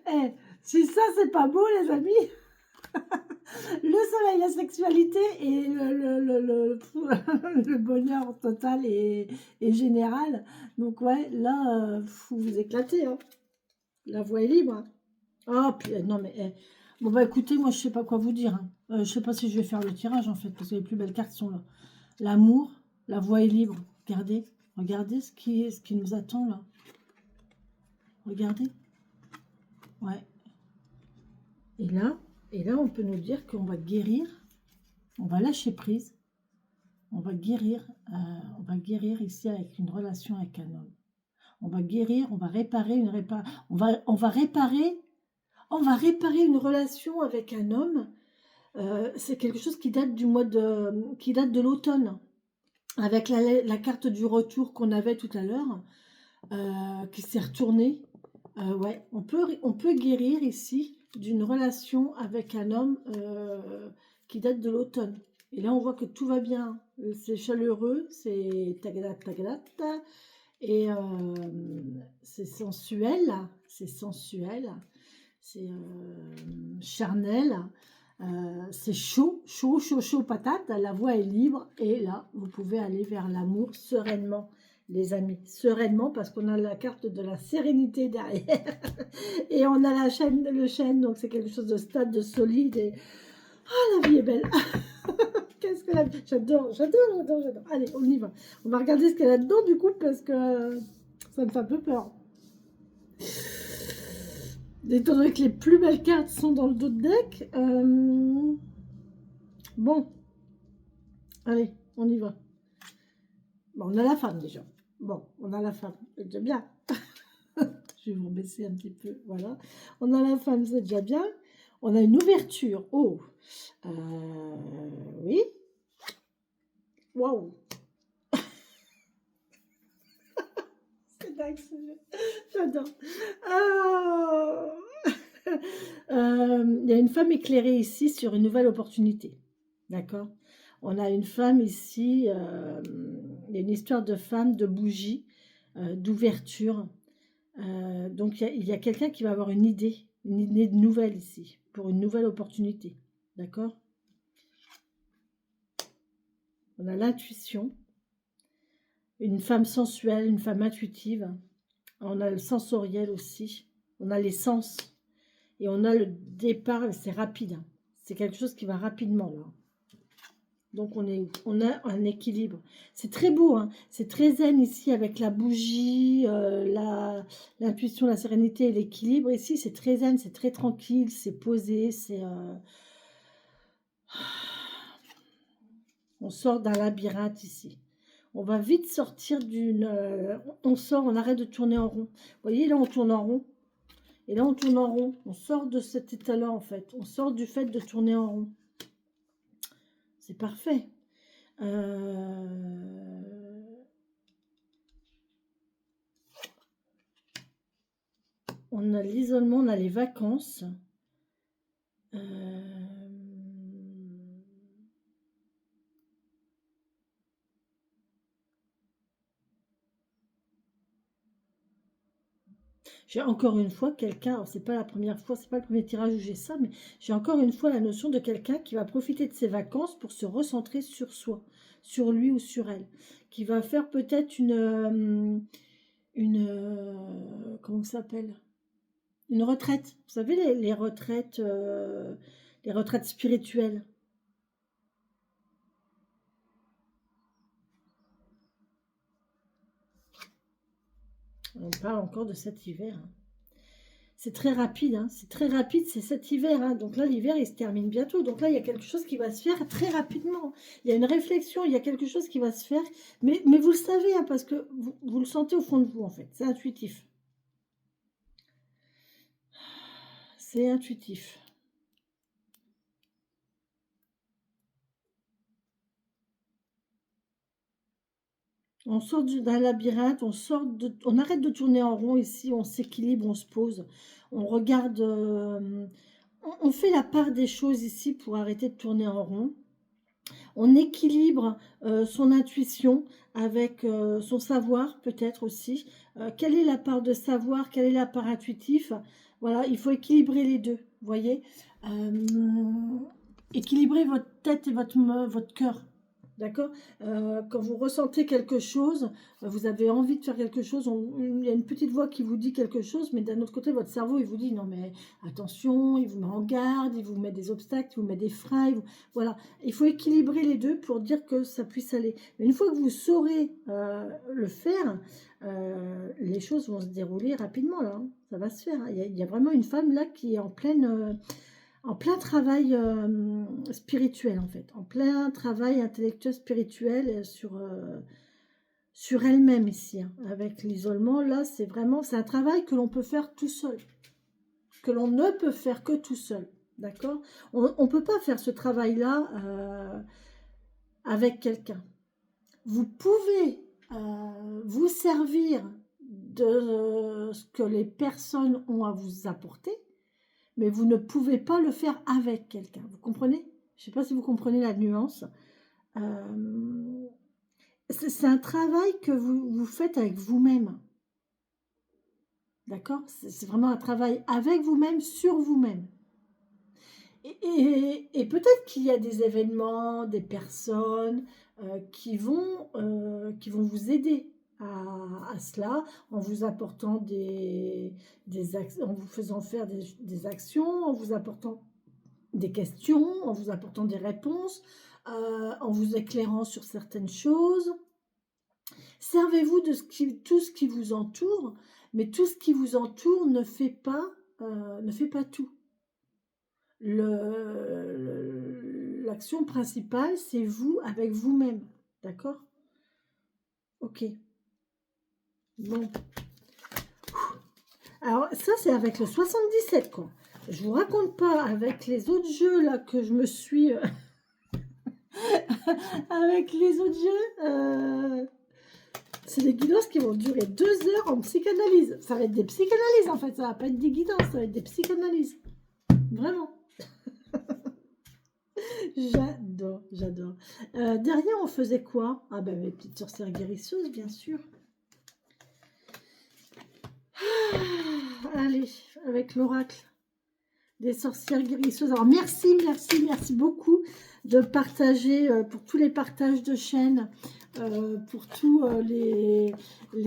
Speaker 1: Eh, si ça, c'est pas beau, les amis. Le soleil, la sexualité et le bonheur total et général. Donc ouais, là, faut vous éclater, hein. La voie est libre. Ah, puis non mais... Bon bah écoutez, moi je sais pas quoi vous dire, hein. Je sais pas si je vais faire le tirage en fait, parce que les plus belles cartes sont là. L'amour, la voie est libre. Regardez ce qui nous attend là. Regardez. Ouais. Et là, on peut nous dire qu'on va guérir, on va lâcher prise, on va guérir ici avec une relation avec un homme. On va guérir, on va réparer on va réparer une relation avec un homme. C'est quelque chose qui date de l'automne, avec la carte du retour qu'on avait tout à l'heure, qui s'est retournée. Ouais, on peut guérir ici d'une relation avec un homme qui date de l'automne. Et là, on voit que tout va bien. C'est chaleureux, c'est tagada, tagada, et c'est sensuel, c'est charnel, c'est chaud, chaud, chaud, chaud patate. La voie est libre et là, vous pouvez aller vers l'amour sereinement. Les amis, sereinement, parce qu'on a la carte de la sérénité derrière. Et on a le chêne, donc c'est quelque chose de stable, de solide. Et... oh, la vie est belle. Qu'est-ce que la vie... J'adore. Allez, on y va. On va regarder ce qu'il y a là-dedans, du coup, parce que ça me fait un peu peur. Étant donné que les plus belles cartes sont dans le dos de deck. Bon. Allez, on y va. Bon, on a la femme, déjà. Bon, on a la femme, c'est déjà bien. Je vais vous baisser un petit peu, voilà. On a la femme, c'est déjà bien. On a une ouverture. Oh, oui. Waouh. C'est dingue ce jeu. J'adore. Ah. Il y a une femme éclairée ici sur une nouvelle opportunité. D'accord? On a une femme ici, il y a une histoire de femme, de bougie, d'ouverture. Donc il y a quelqu'un qui va avoir une idée nouvelle ici, pour une nouvelle opportunité. D'accord? On a l'intuition, une femme sensuelle, une femme intuitive. On a le sensoriel aussi. On a les sens. Et on a le départ, c'est rapide. Hein. C'est quelque chose qui va rapidement là. Donc on a un équilibre. C'est très beau, hein. C'est très zen ici avec la bougie, l'intuition, la sérénité et l'équilibre. Ici c'est très zen, c'est très tranquille, c'est posé, on sort d'un labyrinthe ici. On va vite sortir on sort, on arrête de tourner en rond. Vous voyez là on tourne en rond. Et là on tourne en rond. On sort de cet état-là en fait. On sort du fait de tourner en rond. C'est parfait. On a l'isolement, on a les vacances. J'ai encore une fois quelqu'un, c'est pas la première fois, c'est pas le premier tirage où j'ai ça, mais j'ai encore une fois la notion de quelqu'un qui va profiter de ses vacances pour se recentrer sur soi, sur lui ou sur elle, qui va faire peut-être comment ça s'appelle? Une retraite. Vous savez, les retraites spirituelles. On parle encore de cet hiver. Hein. C'est très rapide, hein. C'est très rapide, c'est cet hiver. Hein. Donc là, l'hiver, il se termine bientôt. Donc là, il y a quelque chose qui va se faire très rapidement. Il y a une réflexion, il y a quelque chose qui va se faire. Mais vous le savez, hein, parce que vous le sentez au fond de vous, en fait. C'est intuitif. C'est intuitif. On sort d'un labyrinthe, on arrête de tourner en rond ici, on s'équilibre, on se pose, on regarde, on fait la part des choses ici pour arrêter de tourner en rond. On équilibre son intuition avec son savoir peut-être aussi. Quelle est la part de savoir, quelle est la part intuitif? Voilà, il faut équilibrer les deux, vous voyez. Équilibrer votre tête et votre cœur. D'accord. Quand vous ressentez quelque chose, vous avez envie de faire quelque chose, il y a une petite voix qui vous dit quelque chose, mais d'un autre côté, votre cerveau, il vous dit non mais attention, il vous met en garde, il vous met des obstacles, il vous met des freins. Voilà, il faut équilibrer les deux pour dire que ça puisse aller. Mais une fois que vous saurez le faire, les choses vont se dérouler rapidement là. Hein. Ça va se faire. Hein. Il y a vraiment une femme là qui est en plein travail spirituel en fait, en plein travail intellectuel spirituel sur elle-même ici, hein. Avec l'isolement, là c'est un travail que l'on peut faire tout seul, que l'on ne peut faire que tout seul, d'accord. On ne peut pas faire ce travail-là avec quelqu'un. Vous pouvez vous servir de ce que les personnes ont à vous apporter, mais vous ne pouvez pas le faire avec quelqu'un. Vous comprenez? Je ne sais pas si vous comprenez la nuance. C'est un travail que vous faites avec vous-même. D'accord? C'est vraiment un travail avec vous-même, sur vous-même. Et peut-être qu'il y a des événements, des personnes qui vont vous aider à cela, en vous apportant en vous faisant faire des actions, en vous apportant des questions, en vous apportant des réponses, en vous éclairant sur certaines choses. Servez-vous de tout ce qui vous entoure, mais tout ce qui vous entoure ne fait pas tout. L'action principale, c'est vous avec vous-même. D'accord? Ok. Bon. Alors, ça, c'est avec le 77, quoi. Je vous raconte pas, avec les autres jeux là que je me suis... avec les autres jeux, c'est des guidances qui vont durer 2 heures en psychanalyse. Ça va être des psychanalyses en fait, ça va pas être des guidances, ça va être des psychanalyses. Vraiment. J'adore, j'adore. Derrière, on faisait quoi? Ah ben, mes petites sorcières guérisseuses, bien sûr. Allez, avec l'oracle des sorcières guérisseuses. Alors, merci, merci, merci beaucoup de partager, pour tous les partages de chaîne, pour tous les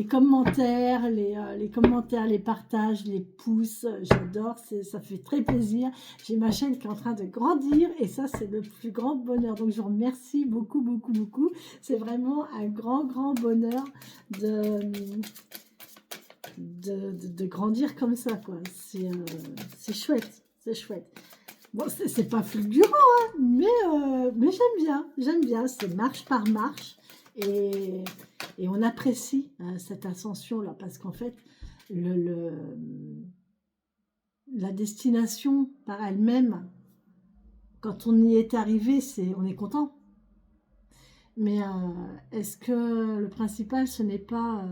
Speaker 1: commentaires, les commentaires, les partages, les pouces. J'adore, ça fait très plaisir. J'ai ma chaîne qui est en train de grandir et ça, c'est le plus grand bonheur. Donc, je vous remercie beaucoup, beaucoup, beaucoup. C'est vraiment un grand, grand bonheur de grandir comme ça, quoi. C'est chouette, c'est chouette. Bon, c'est pas fulgurant, hein, mais j'aime bien, c'est marche par marche, et on apprécie cette ascension-là, parce qu'en fait, la destination par elle-même, quand on y est arrivé, on est content. Mais est-ce que le principal, ce n'est pas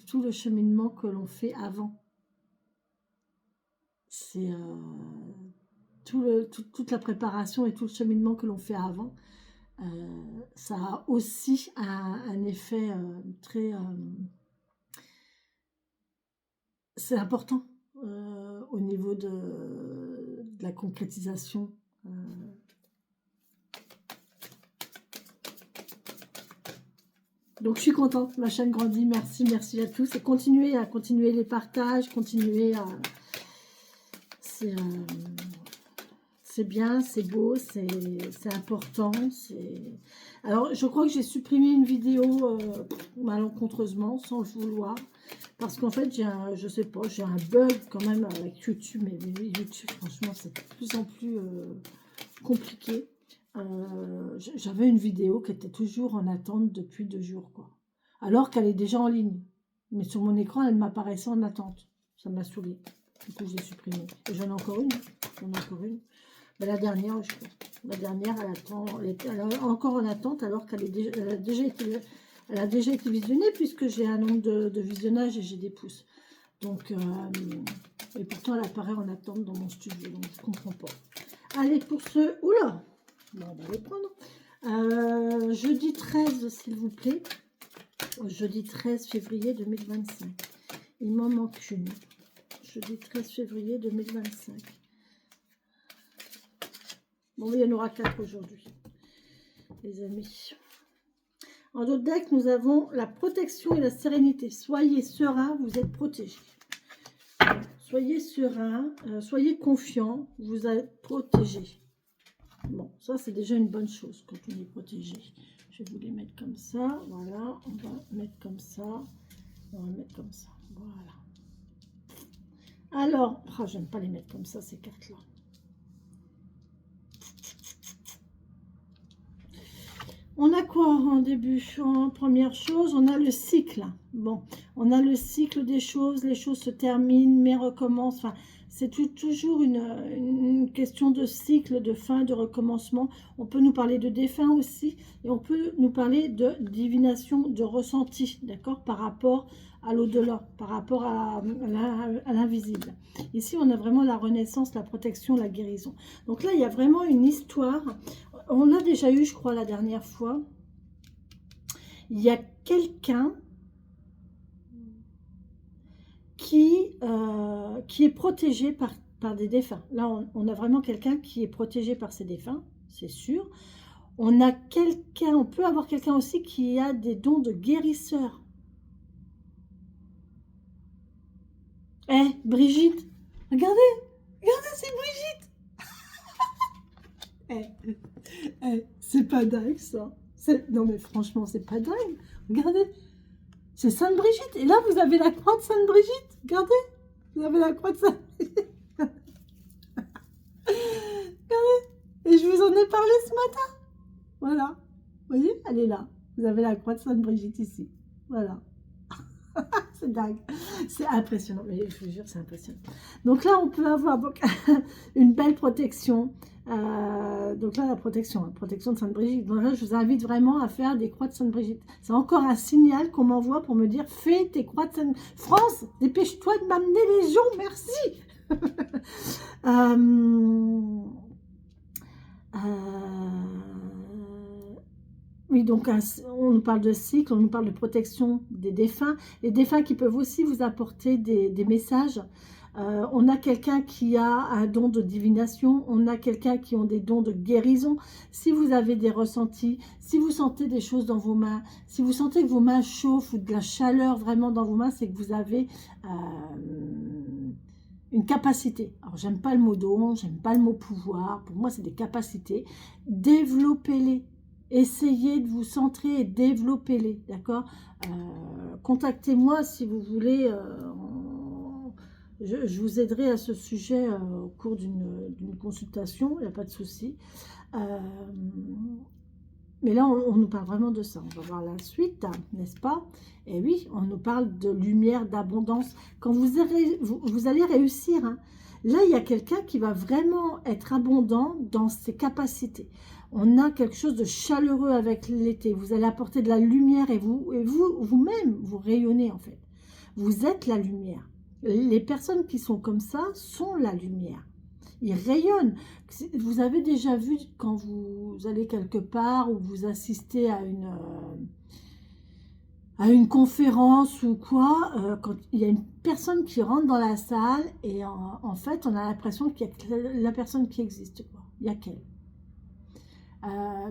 Speaker 1: tout le cheminement que l'on fait avant? C'est toute la préparation et tout le cheminement que l'on fait avant. Ça a aussi un effet très... c'est important au niveau de la concrétisation. Donc je suis contente, ma chaîne grandit, merci, merci à tous. Et continuez les partages, continuez à... C'est bien, c'est beau, c'est important. Alors, je crois que j'ai supprimé une vidéo malencontreusement, sans le vouloir. Parce qu'en fait, je sais pas, j'ai un bug quand même avec YouTube. Mais YouTube, franchement, c'est de plus en plus compliqué. J'avais une vidéo qui était toujours en attente depuis 2 jours, quoi. Alors qu'elle est déjà en ligne. Mais sur mon écran, elle m'apparaissait en attente. Ça m'a saoulée. Du coup, je l'ai supprimée. Et j'en ai encore une. Mais la dernière, je crois. La dernière, elle est encore en attente alors qu'elle a déjà été visionnée, puisque j'ai un nombre de visionnages et j'ai des pouces. Donc, et pourtant, elle apparaît en attente dans mon studio. Donc, je ne comprends pas. Allez, pour ce... Oula! Bon, on va les prendre. Jeudi 13, s'il vous plaît. Jeudi 13 février 2025. Il m'en manque une. Jeudi 13 février 2025. Bon, il y en aura 4 aujourd'hui, les amis. En d'autres decks, nous avons la protection et la sérénité. Soyez serein, vous êtes protégé. Soyez serein, soyez confiant, vous êtes protégé. Bon, ça c'est déjà une bonne chose quand on est protégé. Je vais vous les mettre comme ça. Voilà, on va mettre comme ça. On va mettre comme ça. Voilà. Alors, j'aime pas les mettre comme ça, ces cartes-là. On a quoi en début? En première chose, on a le cycle. Bon, on a le cycle des choses, les choses se terminent, mais recommencent. Enfin, c'est toujours une question de cycle, de fin, de recommencement. On peut nous parler de défunt aussi, et on peut nous parler de divination, de ressenti, d'accord, par rapport à l'au-delà, par rapport à l'invisible. Ici, on a vraiment la renaissance, la protection, la guérison. Donc là, il y a vraiment une histoire. On l'a déjà eu, je crois, la dernière fois. Il y a quelqu'un qui est protégé par des défunts. Là, on a vraiment quelqu'un qui est protégé par ses défunts, c'est sûr. On peut avoir quelqu'un aussi qui a des dons de guérisseur. Eh, Brigitte, regardez, c'est Brigitte. C'est pas dingue, ça. Non, mais franchement, c'est pas dingue. Regardez, c'est Sainte Brigitte. Et là, vous avez la croix de Sainte Brigitte. Regardez, vous avez la croix de Sainte Brigitte. Regardez, et je vous en ai parlé ce matin. Voilà, vous voyez, elle est là. Vous avez la croix de Sainte Brigitte ici. Voilà. C'est dingue, c'est impressionnant, mais je vous jure, c'est impressionnant. Donc là, on peut avoir donc, une belle protection. Donc là, la protection, protection de Sainte Brigitte. Donc là, je vous invite vraiment à faire des croix de Sainte Brigitte. C'est encore un signal qu'on m'envoie pour me dire, fais tes croix de Sainte Brigitte. France, dépêche-toi de m'amener les gens, merci. Oui, donc on nous parle de cycle, on nous parle de protection des défunts. Les défunts qui peuvent aussi vous apporter des messages. On a quelqu'un qui a un don de divination, on a quelqu'un qui a des dons de guérison. Si vous avez des ressentis, si vous sentez des choses dans vos mains, si vous sentez que vos mains chauffent ou de la chaleur vraiment dans vos mains, c'est que vous avez une capacité. Alors, j'aime pas le mot don, j'aime pas le mot pouvoir. Pour moi, c'est des capacités. Développez-les. Essayez de vous centrer et développez-les, d'accord. Contactez-moi si vous voulez. Je vous aiderai à ce sujet au cours d'une consultation, il n'y a pas de souci. Mais là, on nous parle vraiment de ça. On va voir la suite, n'est-ce pas? Et oui, on nous parle de lumière, d'abondance. Quand vous allez réussir, hein, là, il y a quelqu'un qui va vraiment être abondant dans ses capacités. On a quelque chose de chaleureux avec l'été. Vous allez apporter de la lumière et vous-même, vous rayonnez en fait. Vous êtes la lumière. Les personnes qui sont comme ça sont la lumière. Ils rayonnent. Vous avez déjà vu quand vous allez quelque part ou vous assistez à une conférence ou quoi, quand il y a une personne qui rentre dans la salle et en fait, on a l'impression qu'il y a que la personne qui existe, quoi. Il n'y a qu'elle.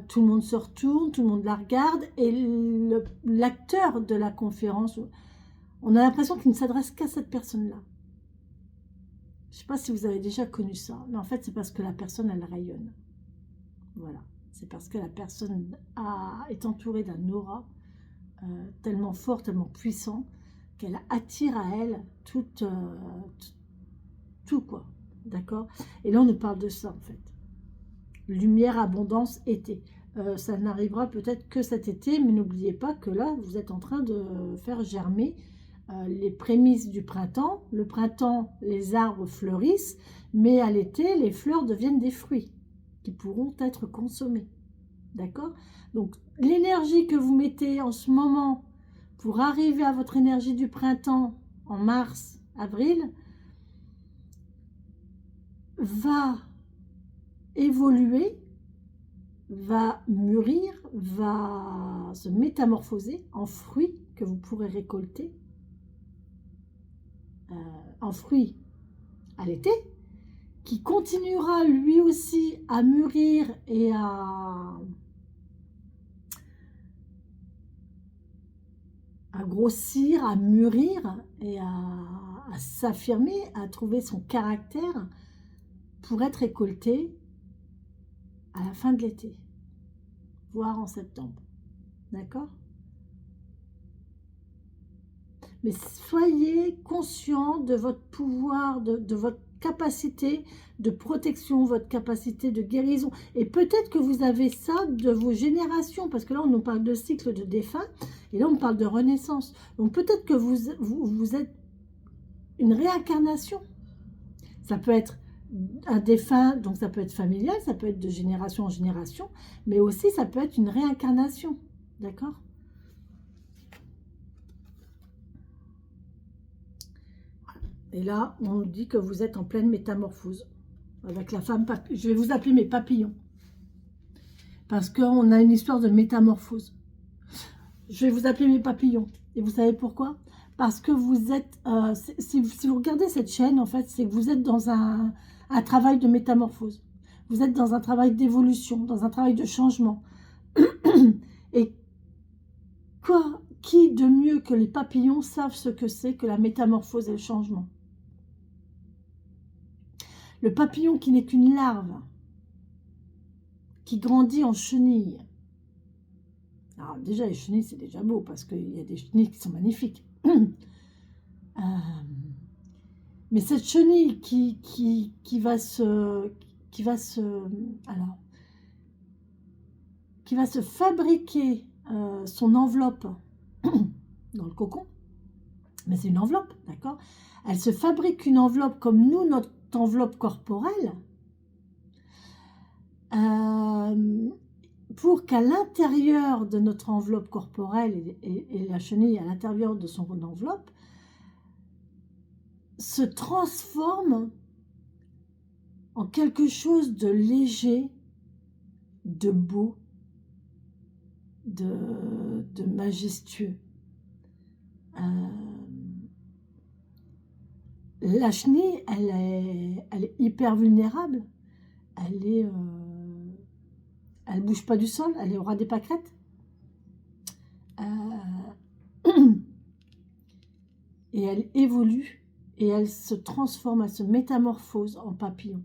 Speaker 1: Tout le monde se retourne, tout le monde la regarde et l'acteur de la conférence, on a l'impression qu'il ne s'adresse qu'à cette personne-là. Je ne sais pas si vous avez déjà connu ça, mais en fait, c'est parce que la personne, elle rayonne. Voilà. C'est parce que la personne est entourée d'un aura tellement fort, tellement puissant, qu'elle attire à elle tout quoi. D'accord? Et là, on nous parle de ça, en fait. Lumière, abondance, été. Ça n'arrivera peut-être que cet été, mais n'oubliez pas que là, vous êtes en train de faire germer les prémices du printemps. Le printemps, les arbres fleurissent, mais à l'été, les fleurs deviennent des fruits qui pourront être consommés. D'accord? Donc, l'énergie que vous mettez en ce moment pour arriver à votre énergie du printemps en mars, avril, va évoluer, va mûrir, va se métamorphoser en fruits que vous pourrez récolter, en fruits à l'été, qui continuera lui aussi à mûrir et à grossir, à mûrir et à s'affirmer, à trouver son caractère pour être récolté à la fin de l'été, voire en septembre. D'accord? Mais soyez conscient de votre pouvoir, de votre capacité de protection, votre capacité de guérison. Et peut-être que vous avez ça de vos générations, parce que là, on nous parle de cycle de défunt, et là, on parle de renaissance. Donc peut-être que vous êtes une réincarnation. Ça peut être un défunt, donc ça peut être familial, ça peut être de génération en génération, mais aussi ça peut être une réincarnation. D'accord? Et là, on nous dit que vous êtes en pleine métamorphose avec la femme papillon. Je vais vous appeler mes papillons. Parce qu'on a une histoire de métamorphose. Je vais vous appeler mes papillons. Et vous savez pourquoi? Parce que vous êtes... si vous regardez cette chaîne, en fait, c'est que vous êtes dans un travail de métamorphose. Vous êtes dans un travail d'évolution, dans un travail de changement. Et quoi, qui de mieux que les papillons savent ce que c'est que la métamorphose et le changement? Le papillon qui n'est qu'une larve, qui grandit en chenille. Alors déjà, les chenilles, c'est déjà beau, parce qu'il y a des chenilles qui sont magnifiques. Mais cette chenille qui va se fabriquer son enveloppe dans le cocon, Mais c'est une enveloppe, d'accord? Elle se fabrique une enveloppe comme nous, notre enveloppe corporelle, pour qu'à l'intérieur de notre enveloppe corporelle et la chenille à l'intérieur de son enveloppe se transforme en quelque chose de léger, de beau, de majestueux. La chenille, elle est hyper vulnérable. Elle bouge pas du sol, elle est au ras des pâquerettes. Et elle évolue, et elle se transforme, elle se métamorphose en papillon.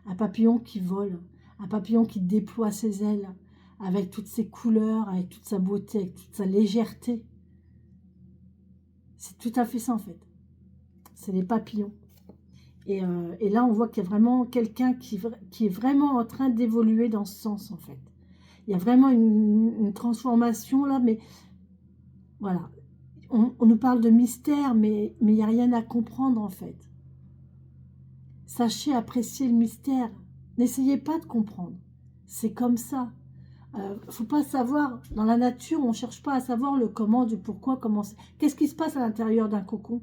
Speaker 1: Un papillon qui vole, un papillon qui déploie ses ailes, avec toutes ses couleurs, avec toute sa beauté, avec toute sa légèreté. C'est tout à fait ça en fait. C'est les papillons. Et là, on voit qu'il y a vraiment quelqu'un qui est vraiment en train d'évoluer dans ce sens, en fait. Il y a vraiment une transformation là, mais voilà. On nous parle de mystère, mais il n'y a rien à comprendre, en fait. Sachez apprécier le mystère. N'essayez pas de comprendre. C'est comme ça. Faut pas savoir, dans la nature, on ne cherche pas à savoir le comment, du pourquoi, comment... Qu'est-ce qui se passe à l'intérieur d'un cocon?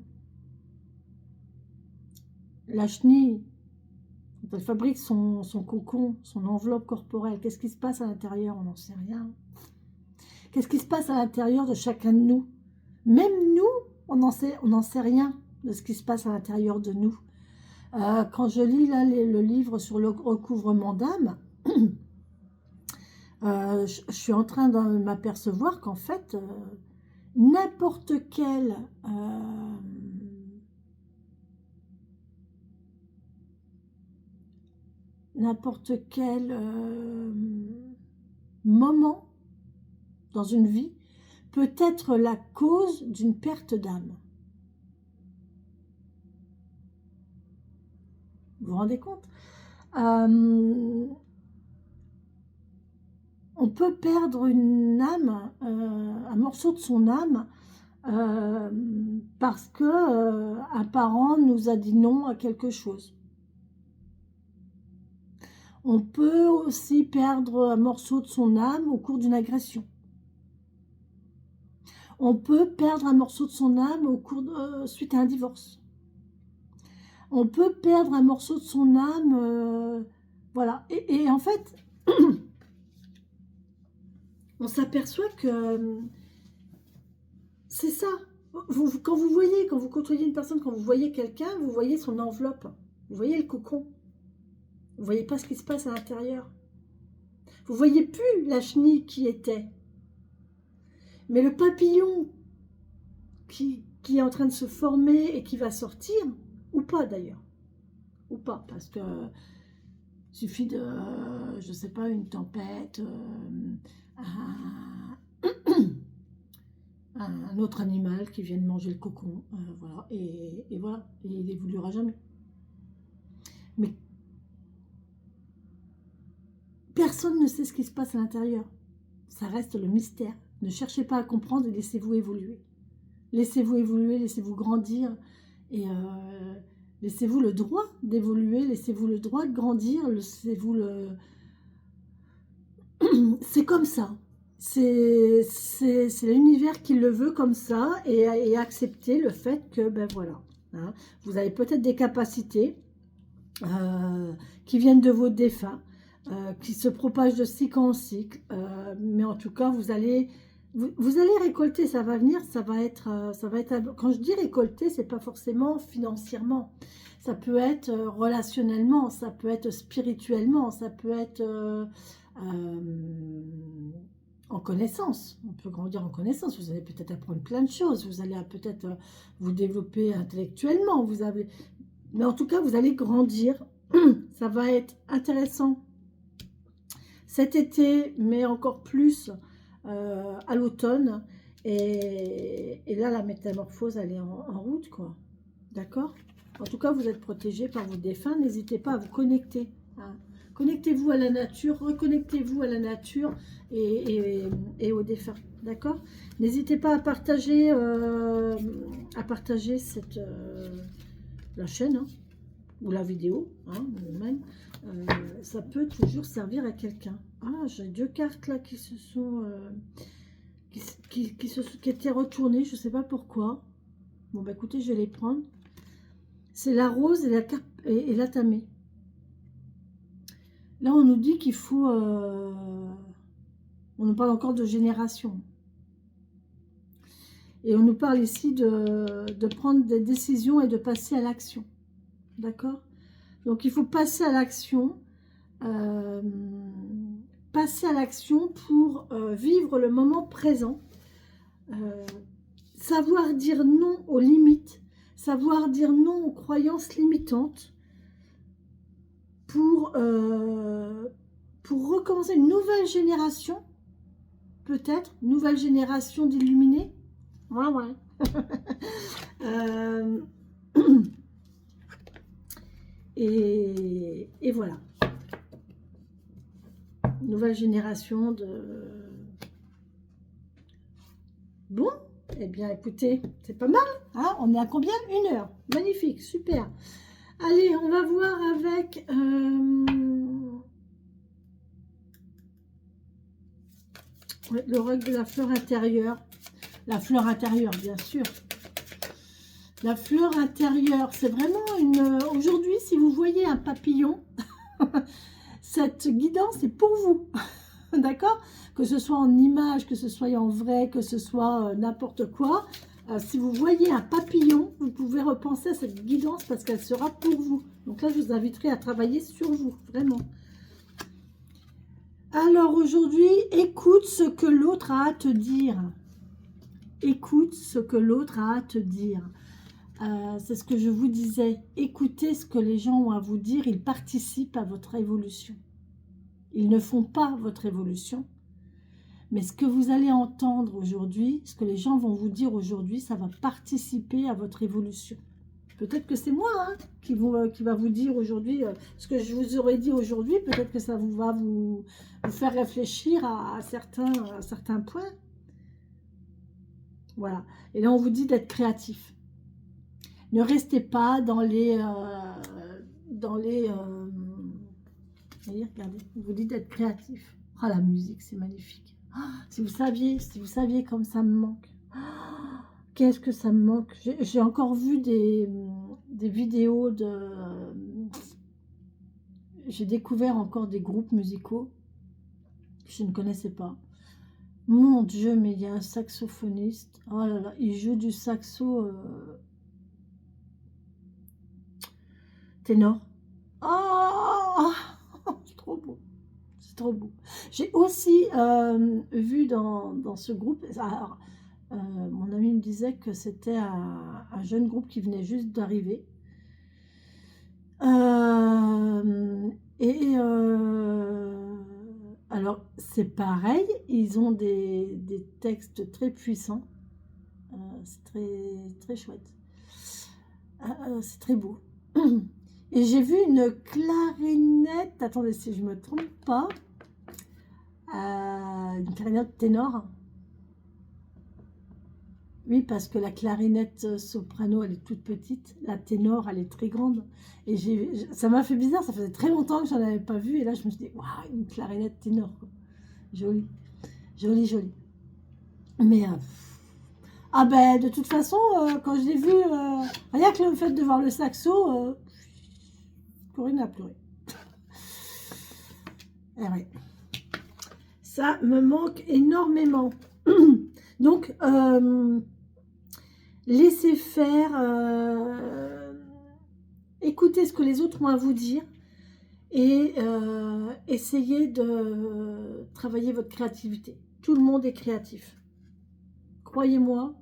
Speaker 1: La chenille, elle fabrique son cocon, son enveloppe corporelle. Qu'est-ce qui se passe à l'intérieur? On n'en sait rien. Qu'est-ce qui se passe à l'intérieur de chacun de nous? Même nous, on n'en sait rien de ce qui se passe à l'intérieur de nous. Quand je lis là le livre sur le recouvrement d'âme, je suis en train de m'apercevoir qu'en fait, n'importe quel... moment dans une vie peut être la cause d'une perte d'âme. Vous vous rendez compte? On peut perdre une âme, un morceau de son âme, parce que un parent nous a dit non à quelque chose. On peut aussi perdre un morceau de son âme au cours d'une agression. On peut perdre un morceau de son âme suite à un divorce. On peut perdre un morceau de son âme, voilà. Et en fait, on s'aperçoit que c'est ça. Quand vous côtoyez une personne, quand vous voyez quelqu'un, vous voyez son enveloppe, vous voyez le cocon. Vous ne voyez pas ce qui se passe à l'intérieur. Vous ne voyez plus la chenille qui était. Mais le papillon qui est en train de se former et qui va sortir, ou pas d'ailleurs, ou pas, parce que suffit de, je ne sais pas, une tempête, un autre animal qui vient de manger le cocon, voilà, et voilà, il n'évoluera jamais. Mais personne ne sait ce qui se passe à l'intérieur. Ça reste le mystère. Ne cherchez pas à comprendre et laissez-vous évoluer. Laissez-vous évoluer, laissez-vous grandir. Et laissez-vous le droit d'évoluer, laissez-vous le droit de grandir, laissez-vous le... C'est comme ça. C'est l'univers qui le veut comme ça et accepter le fait que, ben voilà, hein, vous avez peut-être des capacités qui viennent de vos défunts, qui se propagent de cycle en cycle, mais en tout cas, vous allez récolter, ça va venir, ça va être, quand je dis récolter, c'est pas forcément financièrement, ça peut être relationnellement, ça peut être spirituellement, ça peut être en connaissance, on peut grandir en connaissance, vous allez peut-être apprendre plein de choses, vous allez peut-être vous développer intellectuellement, mais en tout cas, vous allez grandir, ça va être intéressant cet été, mais encore plus à l'automne. Et là, la métamorphose, elle est en route, quoi. D'accord? En tout cas, vous êtes protégés par vos défunts. N'hésitez pas à vous connecter. Hein. Connectez-vous à la nature, reconnectez-vous à la nature et aux défunts. d'accord? N'hésitez pas à partager cette, la chaîne, hein, ou la vidéo, hein, même. Ça peut toujours servir à quelqu'un. Ah, j'ai 2 cartes là qui se sont... qui étaient retournées, je ne sais pas pourquoi. Bon, bah écoutez, je vais les prendre. C'est la rose et la tamée. Là, on nous dit qu'il faut... on nous parle encore de génération. Et on nous parle ici de prendre des décisions et de passer à l'action. D'accord? Donc, il faut passer à l'action. Passer à l'action pour vivre le moment présent. Savoir dire non aux limites. Savoir dire non aux croyances limitantes. Pour recommencer une nouvelle génération. Peut-être. Nouvelle génération d'illuminés. Ouais, ouais. Et voilà. Nouvelle génération de... Bon, eh bien, écoutez, c'est pas mal. Hein, on est à combien? 1 heure. Magnifique, super. Allez, on va voir avec... le rôle de la fleur intérieure. La fleur intérieure, bien sûr. La fleur intérieure, c'est vraiment une... Aujourd'hui, si vous voyez un papillon, cette guidance est pour vous. D'accord? Que ce soit en image, que ce soit en vrai, que ce soit n'importe quoi. Si vous voyez un papillon, vous pouvez repenser à cette guidance parce qu'elle sera pour vous. Donc là, je vous inviterai à travailler sur vous, vraiment. Alors aujourd'hui, écoute ce que l'autre a à te dire. Écoute ce que l'autre a à te dire. C'est ce que je vous disais. Écoutez ce que les gens ont à vous dire. Ils participent à votre évolution. Ils ne font pas votre évolution. Mais ce que vous allez entendre aujourd'hui, ce que les gens vont vous dire aujourd'hui, ça va participer à votre évolution. Peut-être que c'est moi hein, qui va vous dire aujourd'hui ce que je vous aurais dit aujourd'hui. Peut-être que ça va vous faire réfléchir à certains points. Voilà. Et là, on vous dit d'être créatif. Ne restez pas dans les... voyez, regardez, on vous dit d'être créatif. Ah, la musique, c'est magnifique. Ah, si vous saviez comme ça me manque. Qu'est-ce que ça me manque. J'ai encore vu des vidéos de... J'ai découvert encore des groupes musicaux que je ne connaissais pas. Mon Dieu, mais il y a un saxophoniste. Oh là là, il joue du saxo ténor. Oh, c'est trop beau. C'est trop beau. J'ai aussi vu dans ce groupe... Alors, mon ami me disait que c'était un jeune groupe qui venait juste d'arriver. Alors, c'est pareil, ils ont des textes très puissants. C'est très chouette. C'est très beau. Et j'ai vu une clarinette. Attendez, si je ne me trompe pas. Une clarinette ténor. Oui, parce que la clarinette soprano, elle est toute petite. La ténor, elle est très grande. Et ça m'a fait bizarre. Ça faisait très longtemps que je n'en avais pas vu. Et là, je me suis dit, waouh, une clarinette ténor. Quoi. Jolie. Jolie, jolie. Mais, ah ben, de toute façon, quand je l'ai vu, rien que le fait de voir le saxo, Corinne a pleuré. Eh ouais. Ça me manque énormément. Donc, laissez faire, écoutez ce que les autres ont à vous dire et essayez de travailler votre créativité. Tout le monde est créatif. Croyez-moi,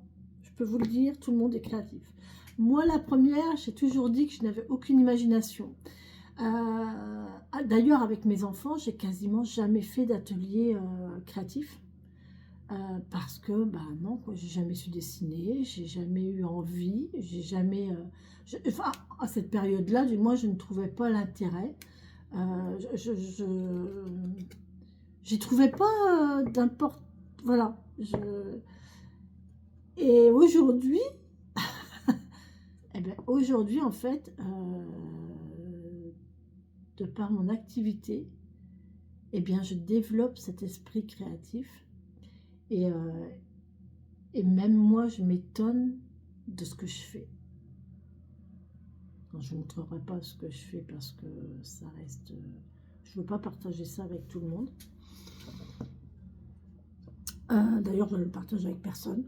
Speaker 1: je peux vous le dire, tout le monde est créatif. Moi, la première, j'ai toujours dit que je n'avais aucune imagination. D'ailleurs, avec mes enfants, j'ai quasiment jamais fait d'atelier créatif. Parce que, bah non, j'ai jamais su dessiner, j'ai jamais eu envie, j'ai jamais... enfin, à cette période-là, du moins, je ne trouvais pas l'intérêt. J'y trouvais pas d'importe... Voilà, Et aujourd'hui, eh ben, aujourd'hui, en fait, de par mon activité, eh bien, je développe cet esprit créatif. Et, et même moi, je m'étonne de ce que je fais. Je ne montrerai pas ce que je fais parce que ça reste... je ne veux pas partager ça avec tout le monde. D'ailleurs, je ne le partage avec personne.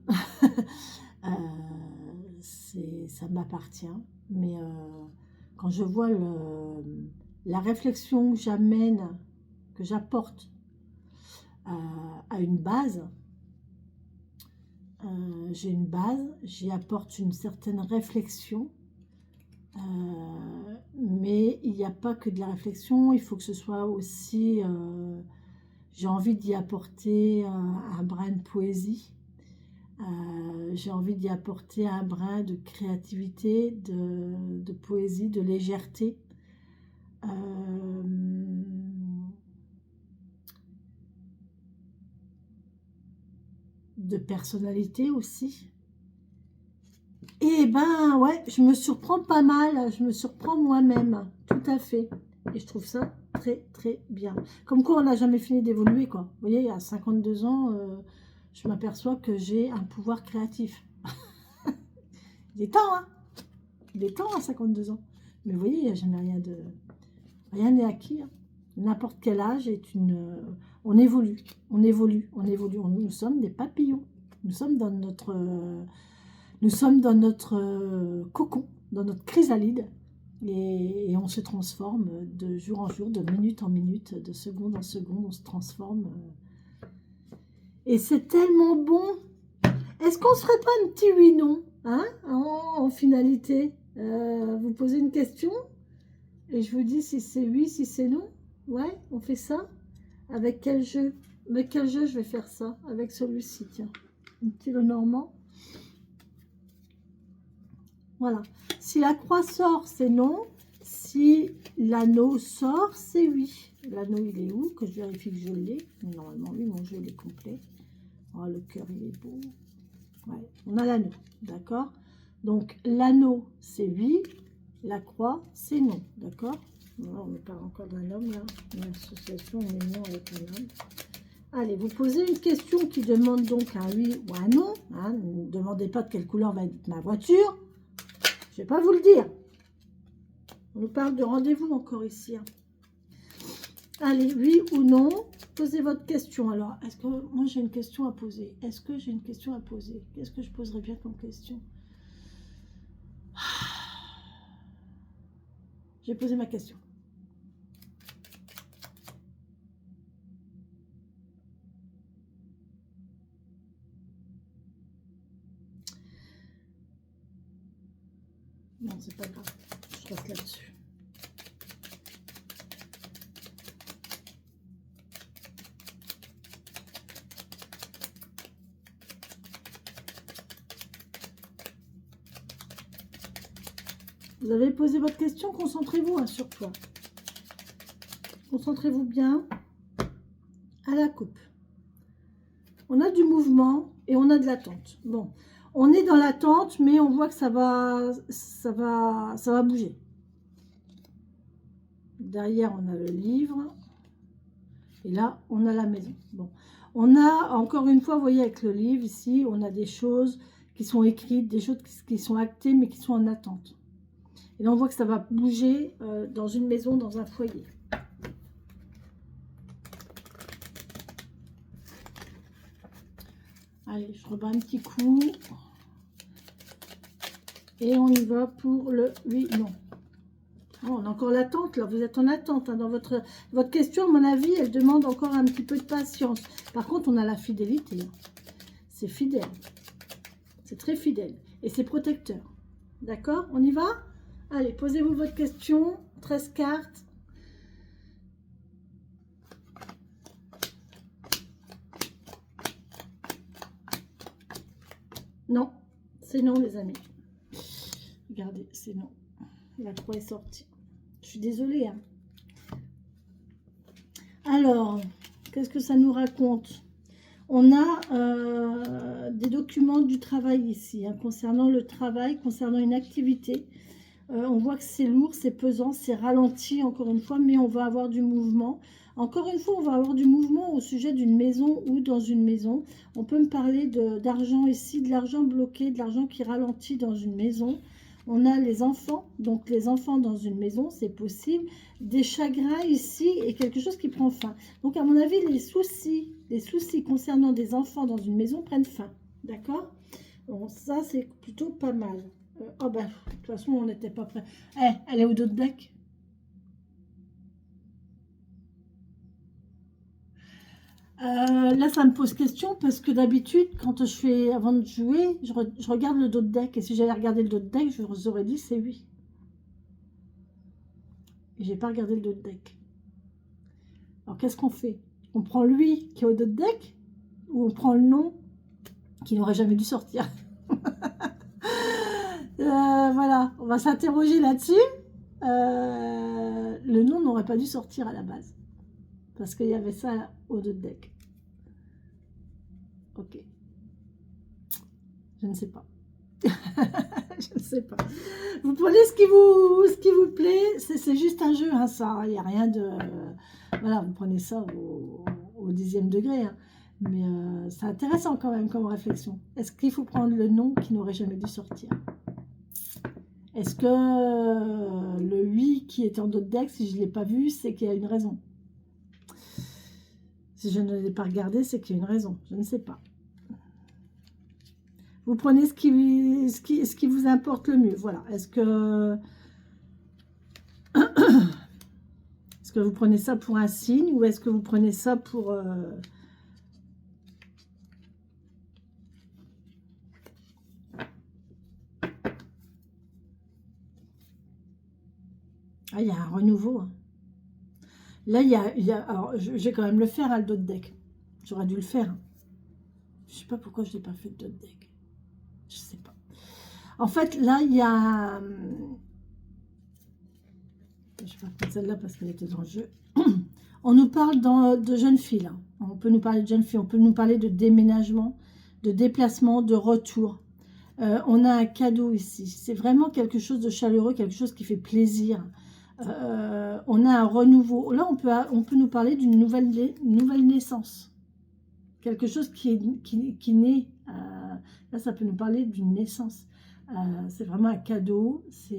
Speaker 1: Ça m'appartient. Mais quand je vois la réflexion que j'amène, que j'apporte à une base, j'ai une base, j'y apporte une certaine réflexion. Mais il n'y a pas que de la réflexion, il faut que ce soit aussi, j'ai envie d'y apporter un brin de poésie, j'ai envie d'y apporter un brin de créativité, de poésie, de légèreté, de personnalité aussi. Et ben ouais, je me surprends pas mal, je me surprends moi-même, tout à fait. Et je trouve ça très très bien. Comme quoi on n'a jamais fini d'évoluer quoi. Vous voyez, à 52 ans, je m'aperçois que j'ai un pouvoir créatif. Il est temps, hein. Il est temps à 52 ans. Mais vous voyez, il n'y a jamais rien de... Rien n'est acquis. Hein. N'importe quel âge est une... on évolue, on évolue, on évolue. Nous sommes des papillons. Nous sommes dans notre... Nous sommes dans notre cocon, dans notre chrysalide, et on se transforme de jour en jour, de minute en minute, de seconde en seconde, on se transforme. Et c'est tellement bon. Est-ce qu'on ne se ferait pas un petit oui-non hein, en finalité vous posez une question, et je vous dis si c'est oui, si c'est non. Ouais, on fait ça. Avec quel jeu? Avec quel jeu je vais faire ça? Avec celui-ci, tiens. Un petit Lenormand. Voilà. Si la croix sort, c'est non. Si l'anneau sort, c'est oui. L'anneau, il est où? Que je vérifie que je l'ai. Normalement, oui, mon jeu, il est complet. Oh, le cœur, il est beau. Ouais, on a l'anneau, d'accord? Donc, l'anneau, c'est oui. La croix, c'est non, d'accord? On me parle encore d'un homme, là. Une association, une union avec un homme. Allez, vous posez une question qui demande donc un oui ou un non. Hein. Ne demandez pas de quelle couleur va être ma voiture. Je ne vais pas vous le dire. On nous parle de rendez-vous encore ici. Hein. Allez, oui ou non, posez votre question. Alors, est-ce que moi j'ai une question à poser? Est-ce que j'ai une question à poser? Qu'est-ce que je poserais bien comme question? J'ai posé ma question. Non, c'est pas grave. Je reste là-dessus. Vous avez posé votre question, concentrez-vous hein, sur toi. Concentrez-vous bien à la coupe. On a du mouvement et on a de l'attente. Bon, on est dans l'attente, mais on voit que ça va bouger. Derrière, on a le livre. Et là, on a la maison. Bon, on a, encore une fois, vous voyez, avec le livre, ici, on a des choses qui sont écrites, des choses qui sont actées, mais qui sont en attente. Et là, on voit que ça va bouger dans une maison, dans un foyer. Allez, je rebats un petit coup. Et on y va pour le oui, non. Oh, on a encore l'attente, là. Vous êtes en attente. Hein, dans votre question, à mon avis, elle demande encore un petit peu de patience. Par contre, on a la fidélité. Hein. C'est fidèle. C'est très fidèle. Et c'est protecteur. D'accord? On y va? Allez, posez-vous votre question. 13 cartes. Non, c'est non, les amis. Regardez, c'est non. La croix est sortie. Je suis désolée. Hein. Alors, qu'est-ce que ça nous raconte? On a des documents du travail ici, hein, concernant le travail, concernant une activité. On voit que c'est lourd, c'est pesant, c'est ralenti encore une fois, mais on va avoir du mouvement. Encore une fois, on va avoir du mouvement au sujet d'une maison ou dans une maison. On peut me parler d'argent ici, de l'argent bloqué, de l'argent qui ralentit dans une maison. On a les enfants, donc les enfants dans une maison, c'est possible. Des chagrins ici et quelque chose qui prend fin. Donc à mon avis, les soucis concernant des enfants dans une maison prennent fin. D'accord? Bon, ça, c'est plutôt pas mal. Oh bah, de toute façon, on n'était pas prêt. Eh, elle est au dos de deck. Là, ça me pose question parce que d'habitude, quand je fais, avant de jouer, je regarde le dos de deck. Et si j'avais regardé le dos de deck, je vous aurais dit c'est oui. Et j'ai pas regardé le dos de deck. Alors, qu'est-ce qu'on fait? On prend lui qui est au dos de deck ou on prend le nom qui n'aurait jamais dû sortir? Voilà, on va s'interroger là-dessus. Le nom n'aurait pas dû sortir à la base. Parce qu'il y avait ça au dos de deck. Ok. Je ne sais pas. Je ne sais pas. Vous prenez ce qui vous plaît. C'est juste un jeu, hein, ça. Il n'y a rien de... voilà, vous prenez ça au 10e degré. Hein. Mais c'est intéressant quand même comme réflexion. Est-ce qu'il faut prendre le nom qui n'aurait jamais dû sortir? Est-ce que le 8 qui est en dos de deck, si je ne l'ai pas vu, c'est qu'il y a une raison? Si je ne l'ai pas regardé, c'est qu'il y a une raison. Je ne sais pas. Vous prenez ce qui vous importe le mieux. Voilà. Est-ce que vous prenez ça pour un signe ou est-ce que vous prenez ça pour... Ah, il y a un renouveau. Hein. Là, il y a... Alors, je vais quand même le faire, hein, le dos de deck. J'aurais dû le faire. Hein. Je ne sais pas pourquoi je ne l'ai pas fait, le dos de deck. Je ne sais pas. En fait, là, il y a... Je vais pas prendre celle-là parce qu'elle était dans le jeu. On nous parle de jeunes filles. Là. On peut nous parler de jeunes filles. On peut nous parler de déménagement, de déplacement, de retour. On a un cadeau ici. C'est vraiment quelque chose de chaleureux, quelque chose qui fait plaisir. On a un renouveau. Là, on peut nous parler d'une nouvelle naissance. Quelque chose qui naît. Là, ça peut nous parler d'une naissance. C'est vraiment un cadeau. C'est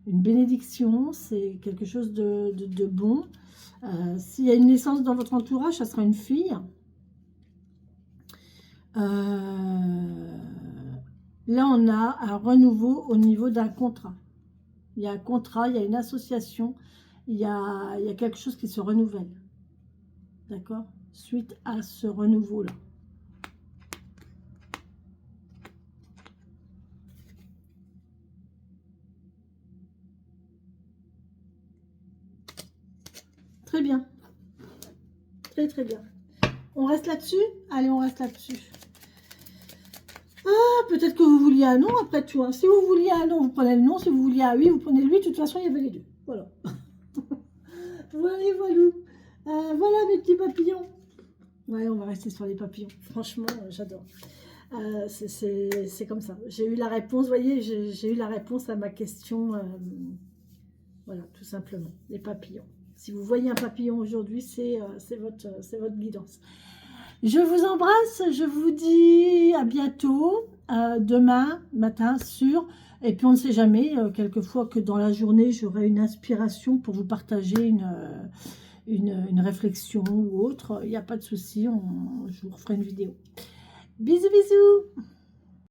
Speaker 1: une bénédiction. C'est quelque chose de bon. S'il y a une naissance dans votre entourage, ça sera une fille. Là, on a un renouveau au niveau d'un contrat. Il y a un contrat, il y a une association, il y a quelque chose qui se renouvelle. D'accord? Suite à ce renouveau-là. Très bien. Très, très bien. On reste là-dessus? Allez, on reste là-dessus. Ah, peut-être que vous vouliez un nom après tout. Hein. Si vous vouliez un nom, vous prenez le nom. Si vous vouliez un oui, vous prenez le oui. De toute façon, il y avait les deux. Voilà. Voilà, voilà mes petits papillons. Ouais, on va rester sur les papillons. Franchement, j'adore. C'est comme ça. J'ai eu la réponse, vous voyez, j'ai eu la réponse à ma question. Voilà, tout simplement. Les papillons. Si vous voyez un papillon aujourd'hui, c'est votre guidance. Je vous embrasse, je vous dis à bientôt, demain matin sûr, et puis on ne sait jamais, quelquefois que dans la journée j'aurai une inspiration pour vous partager une réflexion ou autre, il n'y a pas de souci, je vous referai une vidéo. Bisous bisous.